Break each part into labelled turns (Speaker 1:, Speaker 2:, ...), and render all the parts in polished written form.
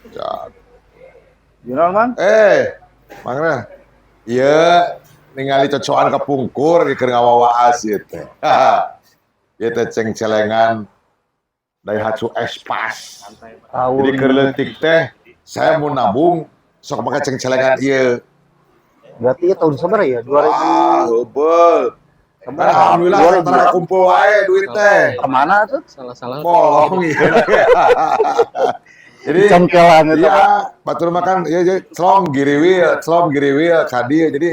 Speaker 1: Cak.
Speaker 2: Gimana, Man?
Speaker 1: Mangna. Iya, ningali cocokan kepungkur di keur ngawawaas ieu teh. Ieu teh ceng-celengan Daihatsu Espas. Jadi keur leutik teh saya mau nabung sok make ceng-celengan ieu.
Speaker 2: Berarti ya tahun sabar ya? 2000.
Speaker 1: Heubeul. Alhamdulillah tara kumpul wae duit teh.
Speaker 2: Kemana tuh?
Speaker 3: Salah-salah.
Speaker 1: Bolong ieu. Jadi
Speaker 2: Congkelan itu.
Speaker 1: iya, batur makan ieu celong giriwil kadi jadi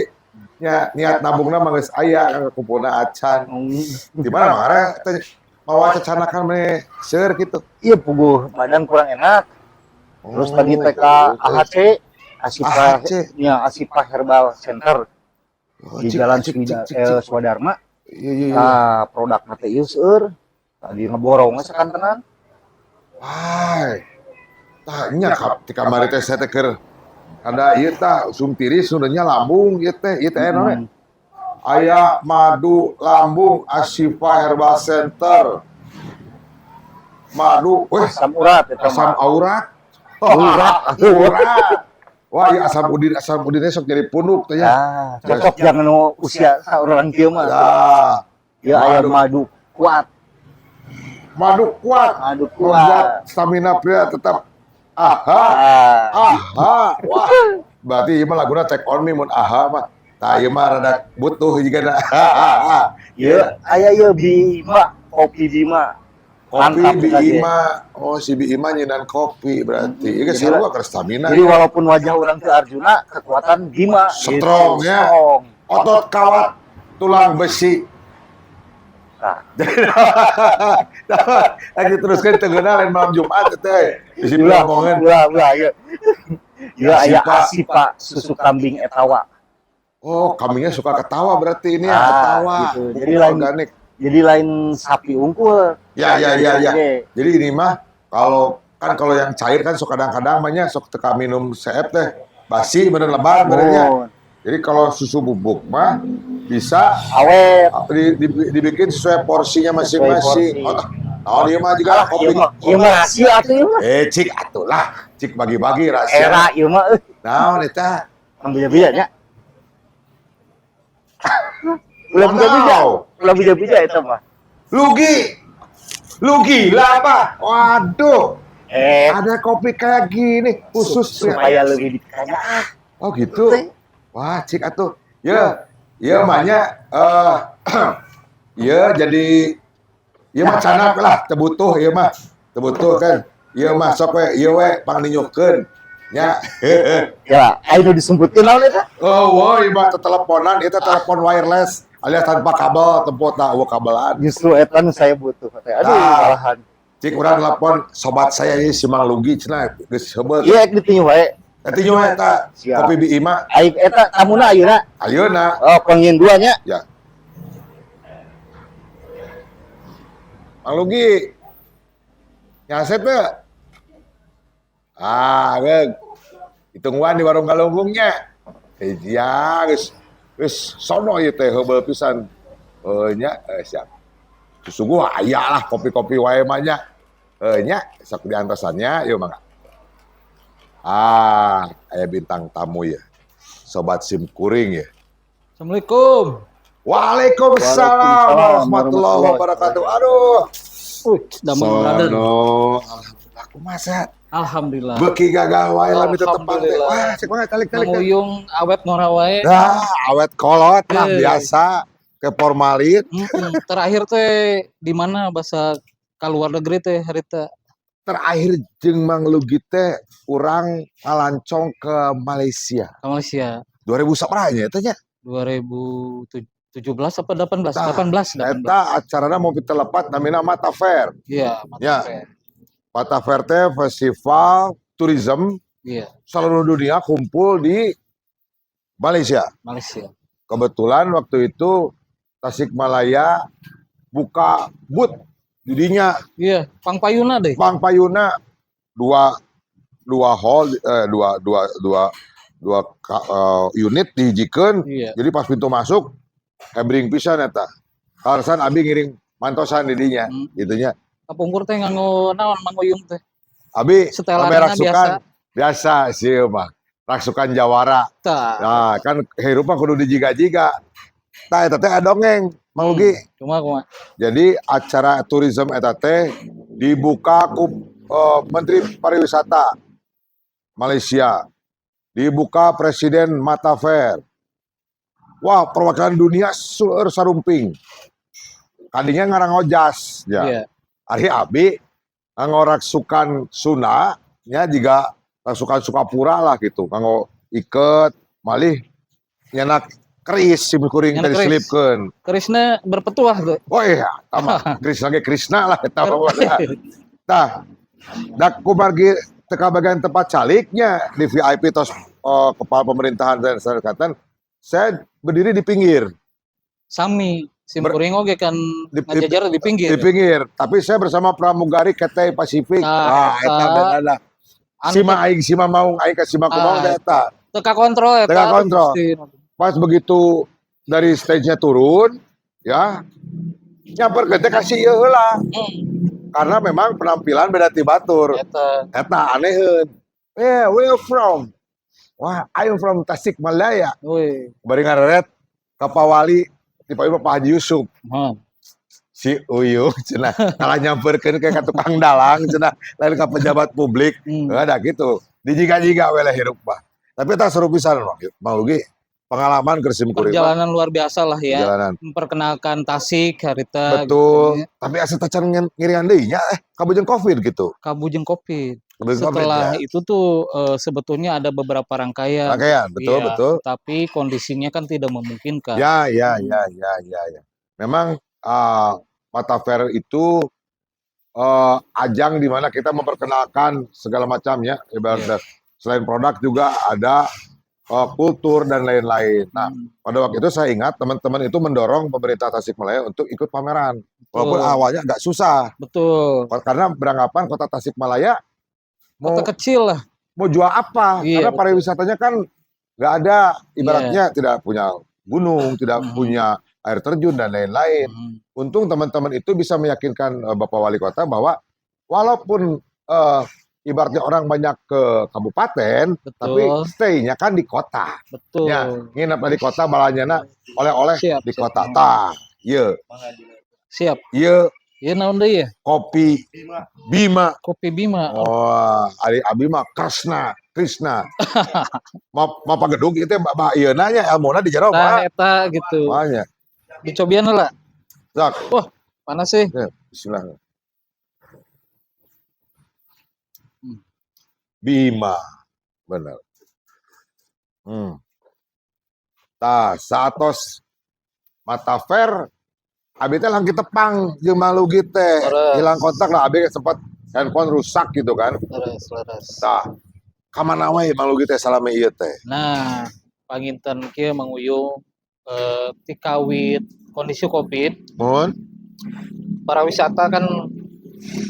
Speaker 1: nya niat nabungna mah geus aya kumpulna acan. Di mana mah teh mawa cacanakan mah seur kitu.
Speaker 2: Iya, puguh badan kurang enak. Terus tadi TK AHC, Asipah Herbal Center di Jalan Swadharma.
Speaker 1: Iya.
Speaker 2: Nah, produk teh ieu seueur. Tadi ngeborong sakan tenan.
Speaker 1: Wah. Tanya di kamar teh saya teh keur ada ieu tah usum tiris sunanya lambung ieu teh naon? Aya madu lambung Ashifa Herbal Center. Madu,
Speaker 2: Asam urat eta
Speaker 1: asam
Speaker 2: mah.
Speaker 1: aurat.
Speaker 2: Urat.
Speaker 1: Wah, iya asam udinnya sok jadi punduk teh ya.
Speaker 2: Ah, cocok jangan usia orang kieu mah. Ya aya madu kuat.
Speaker 1: Madu kuat. Membuat stamina pria tetap wah. Berarti ieu mah laguna take on me mun mah. Tah ieu mah rada butuh jigana.
Speaker 2: Ieu aya ieu Bima, kopi Bima.
Speaker 1: Kopi Bima. Oh, si Bima nyeunaan kopi berarti. Ieu geus sarua keur stamina.
Speaker 2: Jadi walaupun wajah orang teu Arjuna, kekuatan Bima
Speaker 1: strong ya. Otot kawat, tulang besi. Lagi teruskan tenggena lain malam Jumat teh. Di sini ngomongan.
Speaker 2: Ulah ieu. Ieu aya Asipa susu kambing etawa.
Speaker 1: Oh, kambingnya suka ketawa berarti ini ya, ketawa.
Speaker 2: Gitu. Jadi lain organik. Jadi lain sapi unggul.
Speaker 1: Ya. Jadi ini mah kalau yang cair kan sok kadang-kadang mahnya sok teka minum CF teh basi bener lebar benernya. Jadi kalau susu bubuk mah bisa
Speaker 2: awet
Speaker 1: dibikin sesuai porsinya masing-masing. Oh, dia mah juga kopi.
Speaker 2: Ieu mah rahasia atuh ieu mah.
Speaker 1: Cik atulah, cik bagi-bagi rahasia.
Speaker 2: Era ieu mah.
Speaker 1: Naon eta?
Speaker 2: Ambil-ambil nya. Ulah bija-bija eta mah.
Speaker 1: Lu gila apa? Waduh. Ada kopi kayak gini khusus
Speaker 2: supaya lebih dikaya.
Speaker 1: Oh gitu. Wah, cik atuh. Ya mahnya jadi mah canak lah tebutuh mah. Tebutuh kan. Ieu mah sok we pang ninyokeun. Nya.
Speaker 2: Ya, anu disebutkeun naon eta?
Speaker 1: Oh, ieu mah teleponan, eta telepon wireless alias tanpa kabel, tempotna eueuh kabelan.
Speaker 2: Justru eta nu saya butuh teh. Aduh, malahan.
Speaker 1: Cik urang telepon sobat saya ieu si Mang Lugi cenah geus heubeul.
Speaker 2: Iya, ditinyu wae.
Speaker 1: Tinyu eta kopi Bima.
Speaker 2: Aing eta tamuna ayeuna.
Speaker 1: Ayeuna.
Speaker 2: Oh, pangieun 2 nya.
Speaker 1: Ya. Mang Lugi. Nyaset teh. Hitungwan di warung Galunggungnya. Ya, geus sono ieu teh heubeul pisan. Nya siap. Sesungguh aya lah kopi-kopi wae mah nya. Nya sok diantosannya ieu mangga. Aya bintang tamu ya. Sobat SIM kuring ya.
Speaker 3: Assalamualaikum.
Speaker 1: Waalaikumsalam warahmatullahi wabarakatuh. Aduh.
Speaker 3: Damang brother.
Speaker 1: Alhamdulillah kumaha.
Speaker 3: Alhamdulillah.
Speaker 1: Beuki gagal wae lamun teu tepang teh. Wah, cek banget talik.
Speaker 3: Nguyung awet ngora wae.
Speaker 1: Awet kolot lah biasa ke formalin.
Speaker 3: Terakhir teh di mana bahasa kaluar negeri teh harita?
Speaker 1: Terakhir jeung Mang Lugi teh urang ngalancong ke Malaysia.
Speaker 3: Ke Malaysia.
Speaker 1: 2000 sabaraha nya eta nya?
Speaker 3: 2017 apa 18? 18.
Speaker 1: Eta acarana mau pitelepat namina Mata Fair.
Speaker 3: Iya,
Speaker 1: Mata Fair. Mata Fair teh festival tourism.
Speaker 3: Iya.
Speaker 1: Seluruh dunia kumpul di Malaysia. Kebetulan waktu itu Tasikmalaya buka booth jadinya.
Speaker 3: Iya, Pangpayuna deh.
Speaker 1: Pangpayuna dua hall dua unit dihijikeun.
Speaker 3: Iya.
Speaker 1: Jadi pas pintu masuk hebring pisan eta. Kalasan abi ngiring mantosan di dinya gitu nya.
Speaker 3: Kapungkur teh nganggo naon Mang Uyung teh?
Speaker 1: Abi
Speaker 3: Setelanana
Speaker 1: rasukan biasa sih mah. Rasukan Jawara.
Speaker 3: Tah.
Speaker 1: Nah, kan hirup mah kudu dijiga-jiga. Tah eta teh dongeng, Mang Lugi.
Speaker 3: Cuma
Speaker 1: Jadi acara tourism eta teh dibuka ku Menteri Pariwisata Malaysia. Dibuka Presiden Mata Fair. Wah, perwakilan dunia seueur sarumping. Kadinya ngarang ojas ya.
Speaker 3: iya.
Speaker 1: Ari abi ngorak sukan Sunda nya juga sukan Sukapura lah gitu. Kanggo iket malih nyenak keris sim kuring
Speaker 3: Nyenak
Speaker 1: tadi
Speaker 3: keris.
Speaker 1: selipkeun.
Speaker 3: Kerisna berpetuah tuh.
Speaker 1: Oh iya, sama Krishna lah eta mah. Tah, dak kumargi teka bagian tempat caliknya di VIP tos kepala pemerintahan dan kesehatan. Saya berdiri di pinggir.
Speaker 3: Sami simkuring oge kan ngajajar di pinggir.
Speaker 1: Di pinggir, tapi saya bersama pramugari Cathay Pacific.
Speaker 3: Nah,
Speaker 1: Eta beda. Sima aing sima maung aing ka sima kumaha teh eta.
Speaker 3: Teka kontrol eta.
Speaker 1: Teka kontrol. Pas begitu dari stage-nya turun, ya nyamper ke teh kasih ieu heula. Karena memang penampilan beda ti batur. Eta aneheun. Yeah, where you from? Wah, I'm from Tasikmalaya.
Speaker 3: Woi.
Speaker 1: Bari ngareret ka Pawali ti Pak Haji Yusuf. Si Uyu cenah kalah nyamperkeun ke tukang dalang cenah lain ka pejabat publik. Ada gitu. Dijiga-jiga we hirup mah. Tapi eta seru pisan Mang Lugi. Pengalaman kersim kuring.
Speaker 3: Perjalanan luar biasa lah ya.
Speaker 1: Perjalanan.
Speaker 3: Memperkenalkan Tasik, harita.
Speaker 1: Betul.
Speaker 3: Gitu.
Speaker 1: Tapi asa tacan ngirian deui nya kabujeng Covid gitu.
Speaker 3: Kabujeng Covid.
Speaker 1: Kabujeng
Speaker 3: Setelah
Speaker 1: COVID, ya.
Speaker 3: itu tuh sebetulnya ada beberapa rangkaian.
Speaker 1: Rangkaian, betul,
Speaker 3: ya,
Speaker 1: betul.
Speaker 3: Tapi kondisinya kan tidak memungkinkan.
Speaker 1: Ya. Memang Mata Fair itu ajang di mana kita memperkenalkan segala macam ya. Ibarat selain produk juga ada kultur dan lain-lain. Nah, pada waktu itu saya ingat teman-teman itu mendorong pemerintah Tasikmalaya untuk ikut pameran. Walaupun awalnya agak susah.
Speaker 3: Betul.
Speaker 1: Karena beranggapan kota Tasikmalaya
Speaker 3: kota kecil lah.
Speaker 1: Mau jual apa?
Speaker 3: Iya,
Speaker 1: karena pariwisatanya kan nggak ada, ibaratnya tidak punya gunung, tidak punya air terjun dan lain-lain. Untung teman-teman itu bisa meyakinkan Bapak Wali Kota bahwa walaupun ibaratnya orang banyak ke kabupaten, tapi stay-nya kan di kota.
Speaker 3: Betul.
Speaker 1: Ya, nginep di kota balanyana oleh-oleh di kota. Iya.
Speaker 3: Siap.
Speaker 1: Iya.
Speaker 3: Iya naon deui ya?
Speaker 1: Kopi Bima.
Speaker 3: Kopi Bima.
Speaker 1: Oh, ari abi mah Krishna. Mapa gedung itu Mbak ieu nanya elmona di jero Pak.
Speaker 3: Eta gitu.
Speaker 1: Makanya.
Speaker 3: Dicobian lah.
Speaker 1: Zak.
Speaker 3: Wah, panas sih.
Speaker 1: Ya, bismillah. Bima. Benar. Tah, saatos Mata Fair abi teh lagi tepang jeung Mang Lugi teh. Hilang kontak lah abi sempat handphone rusak gitu kan.
Speaker 3: Leres.
Speaker 1: Tah. Ka mana we Mang Lugi teh salame ieu teh?
Speaker 3: Nah, panginten kieu Mang Uyung ti kawit kondisi Covid.
Speaker 1: Mun
Speaker 3: Para wisata kan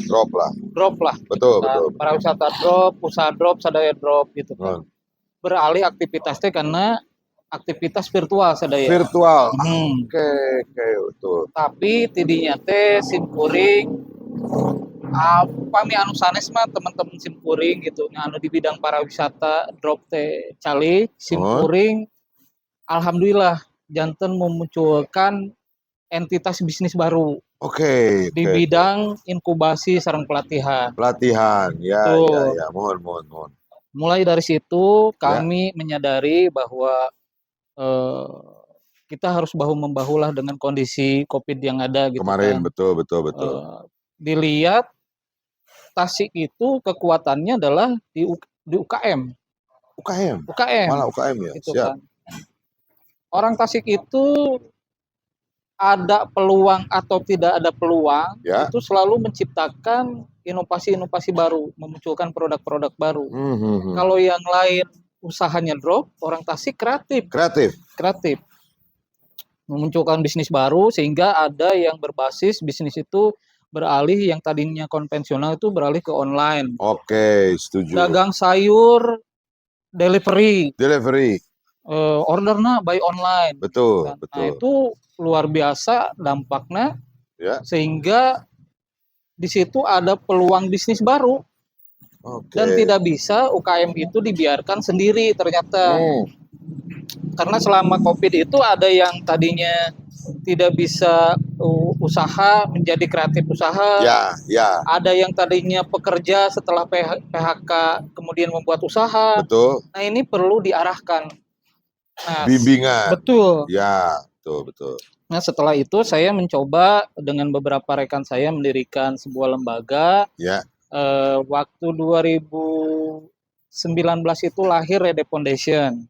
Speaker 1: drop lah. Betul,
Speaker 3: gitu kan.
Speaker 1: betul.
Speaker 3: Para wisata drop, usaha drop, sadaya drop gitu kan. Beralih aktivitas teh karena aktivitas virtual sadaya.
Speaker 1: Virtual. Oke, betul.
Speaker 3: Tapi tidinya teh simkuring apa anu sanes mah teman-teman simkuring gitu anu di bidang pariwisata drop teh calik simkuring alhamdulillah janten memunculkan entitas bisnis baru.
Speaker 1: Oke.
Speaker 3: Di bidang inkubasi sareng pelatihan.
Speaker 1: Ya, mohon.
Speaker 3: Mulai dari situ kami menyadari bahwa kita harus bahu-membahu lah dengan kondisi Covid yang ada gitu.
Speaker 1: Kemarin
Speaker 3: kan.
Speaker 1: betul.
Speaker 3: Dilihat Tasik itu kekuatannya adalah di UKM.
Speaker 1: UKM. Malah UKM ya.
Speaker 3: Gitu
Speaker 1: Siap.
Speaker 3: kan. Orang Tasik itu ada peluang atau tidak ada peluang, itu selalu menciptakan inovasi-inovasi baru, memunculkan produk-produk baru. Kalau yang lain usahanya drop, orang Tasik kreatif. Memunculkan bisnis baru sehingga ada yang berbasis bisnis itu beralih yang tadinya konvensional itu beralih ke online.
Speaker 1: Oke, setuju.
Speaker 3: Dagang sayur delivery. Ordernya by online.
Speaker 1: Betul.
Speaker 3: Nah, itu luar biasa dampaknya. Sehingga di situ ada peluang bisnis baru.
Speaker 1: Oke.
Speaker 3: Dan tidak bisa UKM itu dibiarkan sendiri ternyata. Karena selama COVID itu ada yang tadinya tidak bisa usaha menjadi kreatif usaha.
Speaker 1: Ya, ya,
Speaker 3: Ada yang tadinya pekerja setelah PHK kemudian membuat usaha.
Speaker 1: betul.
Speaker 3: Nah, ini perlu diarahkan. Nah,
Speaker 1: Bimbingan.
Speaker 3: betul.
Speaker 1: Ya, betul, betul.
Speaker 3: Nah, setelah itu saya mencoba dengan beberapa rekan saya mendirikan sebuah lembaga.
Speaker 1: Ya,
Speaker 3: Waktu 2019 itu lahir Rede Foundation.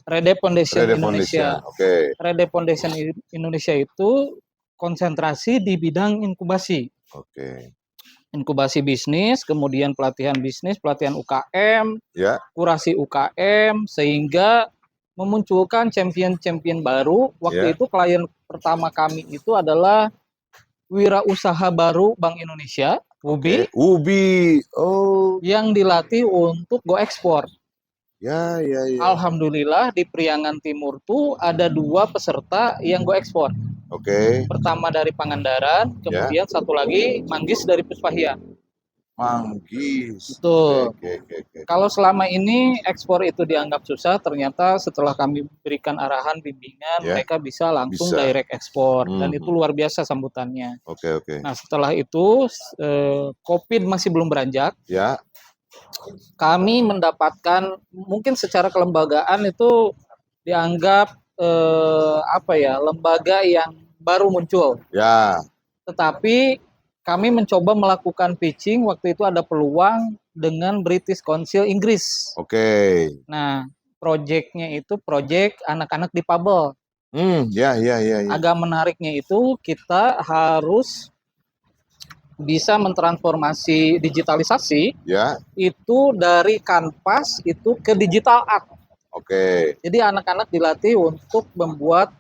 Speaker 3: Rede Foundation
Speaker 1: Rede
Speaker 3: Indonesia.
Speaker 1: Foundation. Oke.
Speaker 3: Rede Foundation Indonesia itu konsentrasi di bidang inkubasi.
Speaker 1: Oke.
Speaker 3: Inkubasi bisnis, kemudian pelatihan bisnis, pelatihan UKM,
Speaker 1: Ya,
Speaker 3: kurasi UKM, sehingga memunculkan champion-champion baru. Waktu
Speaker 1: Ya.
Speaker 3: itu klien pertama kami itu adalah Wirausaha Baru Bank Indonesia, UBI,
Speaker 1: Ubi. Oh,
Speaker 3: yang dilatih untuk go ekspor.
Speaker 1: ya, ya, ya.
Speaker 3: Alhamdulillah di Priangan Timur tuh ada 2 peserta yang go ekspor.
Speaker 1: Oke.
Speaker 3: Pertama dari Pangandaran, kemudian satu lagi Manggis dari Puspahyang.
Speaker 1: Manggis.
Speaker 3: Betul.
Speaker 1: Oke.
Speaker 3: Kalau selama ini ekspor itu dianggap susah, ternyata setelah kami berikan arahan bimbingan,
Speaker 1: Ya.
Speaker 3: mereka bisa langsung
Speaker 1: Bisa.
Speaker 3: direct ekspor, dan
Speaker 1: Mhm.
Speaker 3: itu luar biasa sambutannya.
Speaker 1: Oke.
Speaker 3: Nah, setelah itu COVID masih belum beranjak,
Speaker 1: Ya,
Speaker 3: kami mendapatkan mungkin secara kelembagaan itu dianggap lembaga yang baru muncul.
Speaker 1: ya.
Speaker 3: Tetapi kami mencoba melakukan pitching, waktu itu ada peluang dengan British Council Inggris.
Speaker 1: Oke.
Speaker 3: Nah, proyeknya itu proyek anak-anak difabel.
Speaker 1: Ya.
Speaker 3: Agak menariknya itu kita harus bisa mentransformasi digitalisasi
Speaker 1: Ya,
Speaker 3: itu dari kanvas itu ke digital art.
Speaker 1: oke.
Speaker 3: Jadi anak-anak dilatih untuk membuat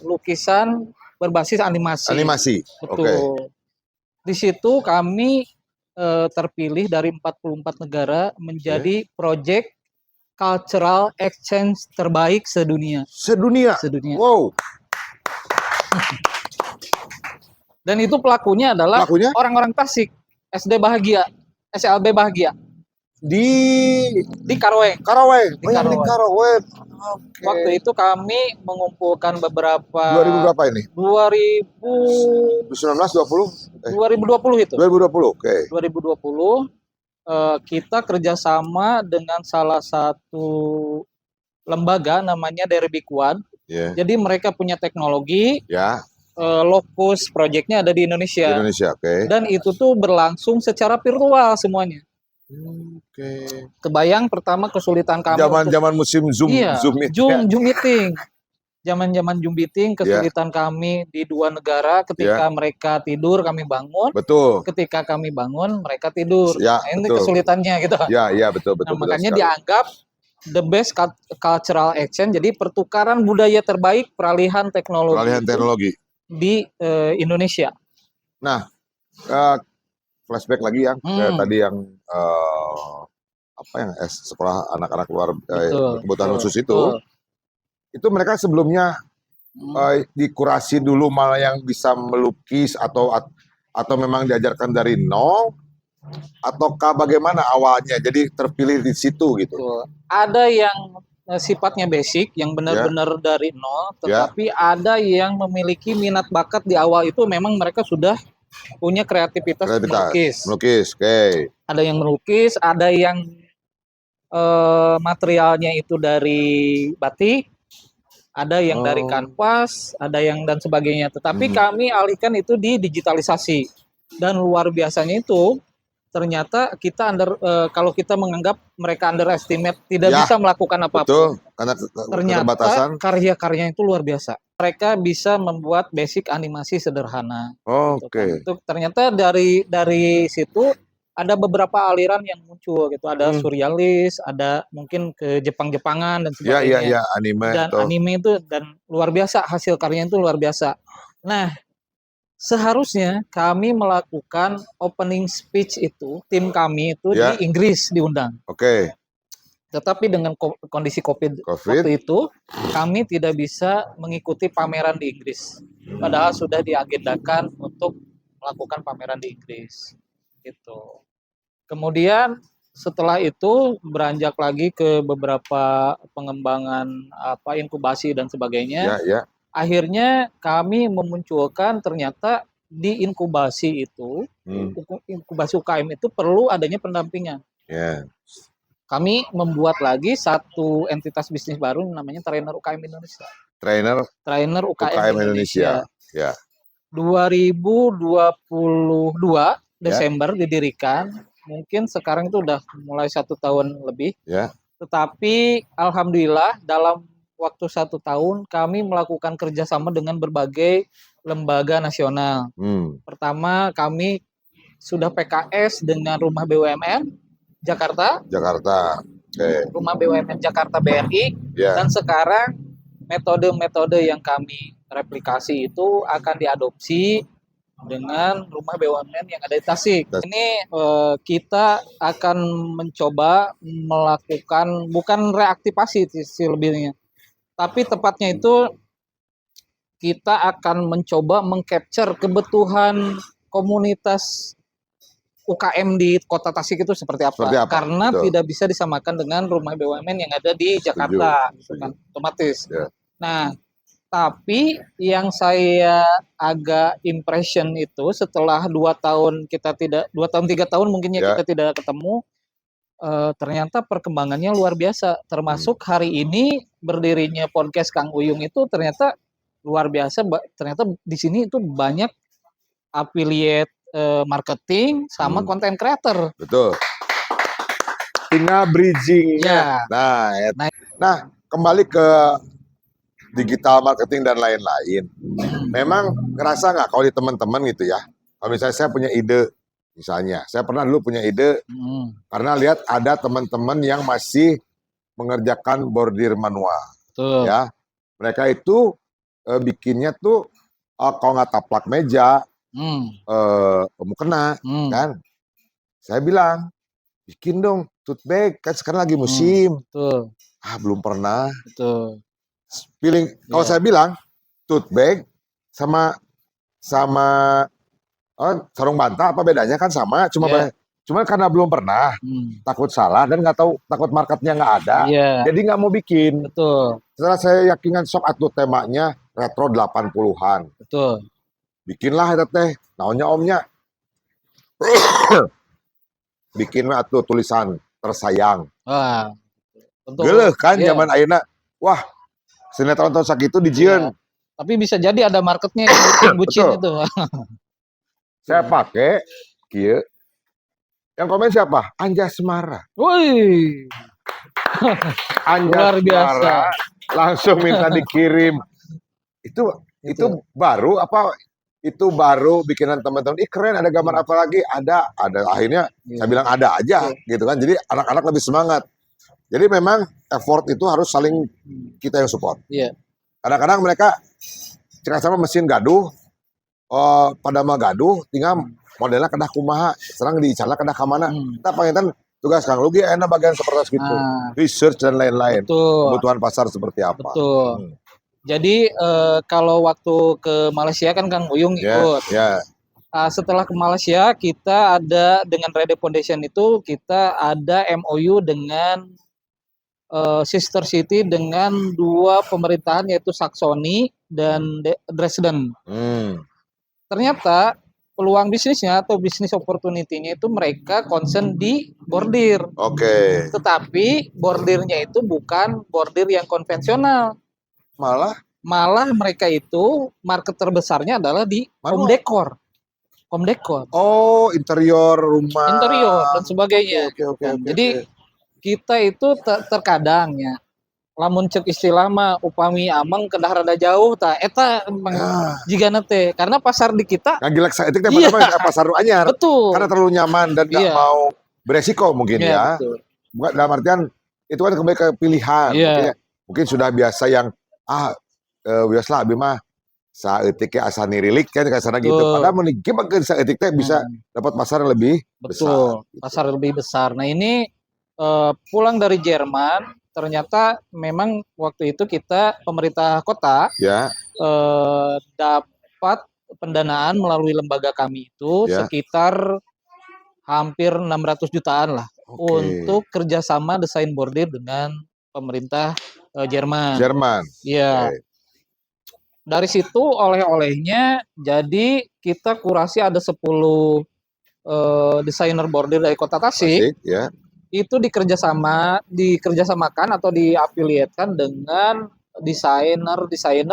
Speaker 3: lukisan berbasis animasi.
Speaker 1: Animasi. Oke.
Speaker 3: Betul. Di situ kami terpilih dari 44 negara menjadi proyek cultural exchange terbaik sedunia.
Speaker 1: Sedunia. Wow.
Speaker 3: Dan itu pelakunya adalah
Speaker 1: Pelakunya?
Speaker 3: orang-orang Tasik, SD Bahagia, SLB Bahagia
Speaker 1: Di
Speaker 3: Karawang.
Speaker 1: Karawang.
Speaker 3: Di
Speaker 1: Oh, yang di
Speaker 3: Karawang.
Speaker 1: Karawang. Oke.
Speaker 3: Waktu itu kami mengumpulkan beberapa
Speaker 1: 2000 berapa ini?
Speaker 3: 2000
Speaker 1: 19, 20?
Speaker 3: 2020 itu.
Speaker 1: 2020. Oke.
Speaker 3: 2020 kita kerjasama dengan salah satu lembaga namanya Derbikuan.
Speaker 1: Ya.
Speaker 3: Jadi mereka punya teknologi,
Speaker 1: Ya,
Speaker 3: lokus proyeknya ada di
Speaker 1: di
Speaker 3: Indonesia.
Speaker 1: Indonesia. Oke.
Speaker 3: Dan itu tuh berlangsung secara virtual semuanya.
Speaker 1: Oke.
Speaker 3: Kebayang pertama kesulitan kami
Speaker 1: Zaman-zaman musim Zoom,
Speaker 3: iya,
Speaker 1: Zoom meeting.
Speaker 3: Zoom meeting. Zaman-zaman Zoom meeting, kesulitan kami di 2 negara, ketika mereka tidur kami bangun,
Speaker 1: Betul.
Speaker 3: ketika kami bangun mereka tidur.
Speaker 1: Ya,
Speaker 3: Nah, ini
Speaker 1: betul.
Speaker 3: kesulitannya gitu.
Speaker 1: Ya, betul.
Speaker 3: Nah, makanya
Speaker 1: sekali.
Speaker 3: dianggap the best cultural exchange, jadi pertukaran budaya terbaik peralihan teknologi,
Speaker 1: Peralihan teknologi.
Speaker 3: di Indonesia.
Speaker 1: Nah, flashback lagi yang tadi yang sekolah anak-anak luar kebutuhan khusus itu.
Speaker 3: Betul.
Speaker 1: Itu mereka sebelumnya dikurasi dulu malah yang bisa melukis atau memang diajarkan dari nol, ataukah bagaimana awalnya jadi terpilih di situ gitu.
Speaker 3: Betul. Ada yang sifatnya basic yang benar-benar dari nol, tetapi ada yang memiliki minat bakat di awal itu memang mereka sudah punya kreativitas
Speaker 1: melukis. Oke.
Speaker 3: Ada yang melukis, ada yang materialnya itu dari batik, ada yang dari kanvas, ada yang dan sebagainya. Tetapi kami alihkan itu di digitalisasi. Dan luar biasanya itu ternyata kita kalau kita menganggap mereka underestimate, tidak bisa melakukan apapun.
Speaker 1: Betul, karena
Speaker 3: ternyata
Speaker 1: keterbatasan.
Speaker 3: Karya-karyanya itu luar biasa. Mereka bisa membuat basic animasi sederhana.
Speaker 1: Oke.
Speaker 3: Gitu kan. Ternyata dari situ ada beberapa aliran yang muncul gitu. Ada surrealis, ada mungkin ke Jepang-Jepangan dan sebagainya.
Speaker 1: Iya, anime.
Speaker 3: Dan anime itu dan luar biasa, hasil karyanya itu luar biasa. Nah, seharusnya kami melakukan opening speech itu, tim kami itu di Inggris diundang.
Speaker 1: Oke.
Speaker 3: Tetapi dengan kondisi COVID waktu itu, kami tidak bisa mengikuti pameran di Inggris. Padahal sudah diagendakan untuk melakukan pameran di Inggris. Gitu. Kemudian setelah itu beranjak lagi ke beberapa pengembangan inkubasi dan sebagainya.
Speaker 1: Ya.
Speaker 3: Akhirnya kami memunculkan ternyata di inkubasi itu, inkubasi UKM itu perlu adanya pendampingan.
Speaker 1: Ya.
Speaker 3: Kami membuat lagi satu entitas bisnis baru namanya Trainer UKM Indonesia.
Speaker 1: Trainer
Speaker 3: Trainer UKM
Speaker 1: UKM
Speaker 3: Indonesia.
Speaker 1: Ya.
Speaker 3: 2022
Speaker 1: Ya.
Speaker 3: Desember didirikan. Mungkin sekarang itu udah mulai 1 tahun lebih.
Speaker 1: Ya.
Speaker 3: Tetapi alhamdulillah dalam waktu 1 tahun kami melakukan kerjasama dengan berbagai lembaga nasional. Pertama kami sudah PKS dengan Rumah BUMN Jakarta.
Speaker 1: Oke.
Speaker 3: Rumah BUMN Jakarta BRI.
Speaker 1: Ya.
Speaker 3: Dan sekarang metode-metode yang kami replikasi itu akan diadopsi dengan Rumah BUMN yang ada di Tasik. Ini kita akan mencoba melakukan bukan reaktivasi sih lebihnya, tapi tepatnya itu kita akan mencoba mengcapture kebutuhan komunitas UKM di Kota Tasik itu seperti apa. Karena
Speaker 1: Betul.
Speaker 3: tidak bisa disamakan dengan Rumah BUMN yang ada di Jakarta, kan otomatis.
Speaker 1: Ya.
Speaker 3: Nah, tapi yang saya agak impression itu setelah 2 tahun 3 tahun mungkin
Speaker 1: Ya.
Speaker 3: kita tidak ketemu, ternyata perkembangannya luar biasa. Termasuk hari ini berdirinya podcast Kang Uyung itu ternyata luar biasa. Ternyata di sini itu banyak affiliate marketing sama content creator.
Speaker 1: Betul. Tinggal bridging-nya.
Speaker 3: Ya.
Speaker 1: Nah, kembali ke digital marketing dan lain-lain. Memang ngerasa nggak kalau di teman-teman gitu ya, kalau misalnya saya punya ide, misalnya, saya pernah dulu punya ide, karena lihat ada teman-teman yang masih mengerjakan bordir manual.
Speaker 3: Betul.
Speaker 1: Ya, mereka itu bikinnya tuh kalau nggak taplak meja, mukena, kan? Saya bilang, bikin dong tote bag, kan sekarang lagi musim.
Speaker 3: Betul.
Speaker 1: Belum pernah.
Speaker 3: Betul.
Speaker 1: Feeling kalau saya bilang tote bag sama sarung bantal apa bedanya kan sama, cuma karena belum pernah, takut salah dan nggak tahu, takut marketnya nggak ada, jadi nggak mau bikin.
Speaker 3: Betul.
Speaker 1: Setelah saya yakinkan sok atuh temanya retro 80-an.
Speaker 3: Betul.
Speaker 1: Bikinlah itu teh, naonnya omnya. Bikin atuh tulisan tersayang.
Speaker 3: Wah.
Speaker 1: Geuleuh kan zaman ayeuna. Wah, sinetron tahun sakitu dijieun.
Speaker 3: Tapi bisa jadi ada marketnya yang bucin itu.
Speaker 1: Saya pakai kieu. Yang komen siapa? Anjasmara.
Speaker 3: Woi. Luar biasa.
Speaker 1: Langsung minta dikirim. Itu baru apa? Itu baru bikinan teman-teman. Ih keren, ada gambar apa lagi? Ada. Akhirnya saya bilang ada aja, gitu kan. Jadi anak-anak lebih semangat. Jadi memang effort itu harus saling kita yang support.
Speaker 3: Iya.
Speaker 1: Kadang-kadang mereka cekak sama mesin gaduh, pada mah gaduh, tinggal modelnya kedah kumaha, serang dicala kedah kamana. Kita pangitan tugas Kang Lugi, enak bagian seperti itu, research dan lain-lain. Kebutuhan pasar seperti apa.
Speaker 3: Betul. Jadi kalau waktu ke Malaysia kan Kang Uyung ikut. Setelah ke Malaysia kita ada dengan Rede Foundation itu kita ada MOU dengan sister city dengan 2 pemerintahan yaitu Saxony dan Dresden. Ternyata peluang bisnisnya atau bisnis opportunity-nya itu mereka concern di bordir. Tetapi bordirnya itu bukan bordir yang konvensional. Malah mereka itu market terbesarnya adalah di home decor.
Speaker 1: Oh, interior rumah.
Speaker 3: Interior dan sebagainya. Jadi kita itu terkadang ya lamun cek istilah mah upami ameng kedah rada jauh ta eta jigana teh karena pasar di kita
Speaker 1: ngagilek saeutik teh pasar anyar.
Speaker 3: Betul.
Speaker 1: Karena terlalu nyaman dan enggak mau beresiko mungkin ya. Bukan dalam artian itu kan kembali ke pilihan. Mungkin sudah biasa yang biasa abi mah saeutik ge asa nirilik kan kasana gitu. Padahal mun digebakeun saeutik teh bisa dapat pasar yang lebih besar.
Speaker 3: Pasar lebih besar. Nah, ini pulang dari Jerman, ternyata memang waktu itu kita pemerintah kota dapat pendanaan melalui lembaga kami itu sekitar hampir 600 jutaan lah
Speaker 1: Oke.
Speaker 3: untuk kerjasama desain bordir dengan pemerintah Jerman.
Speaker 1: Jerman.
Speaker 3: Iya.
Speaker 1: Oke.
Speaker 3: Dari situ oleh-olehnya jadi kita kurasi ada 10 desainer bordir dari Kota Tasik.
Speaker 1: Asik, ya.
Speaker 3: Itu dikerjasamakan atau diafiliatkan dengan desainer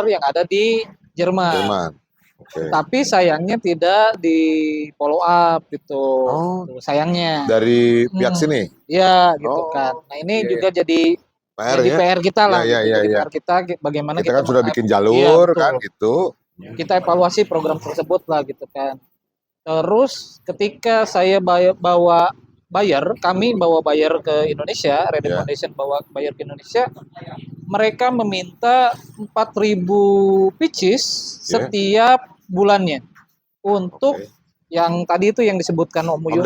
Speaker 3: yang ada di Jerman.
Speaker 1: Jerman. Oke.
Speaker 3: Tapi sayangnya tidak di follow up gitu.
Speaker 1: Oh.
Speaker 3: Tuh, sayangnya.
Speaker 1: Dari pihak sini.
Speaker 3: Ya, gitu
Speaker 1: Oh,
Speaker 3: kan. Nah, ini
Speaker 1: iya.
Speaker 3: juga jadi
Speaker 1: PR ya.
Speaker 3: PR kita lah.
Speaker 1: Ya,
Speaker 3: gitu.
Speaker 1: ya,
Speaker 3: Jadi
Speaker 1: ya.
Speaker 3: PR kita bagaimana
Speaker 1: Kita kan sudah bikin jalur
Speaker 3: Iya, betul.
Speaker 1: kan gitu.
Speaker 3: Kita evaluasi program tersebut lah gitu kan. Terus ketika saya kami bawa buyer ke Indonesia, Red
Speaker 1: Ya.
Speaker 3: Foundation bawa buyer ke Indonesia, mereka meminta 4.000 pieces
Speaker 1: Ya.
Speaker 3: setiap bulannya untuk
Speaker 1: Oke.
Speaker 3: yang tadi itu yang disebutkan Om Uyun,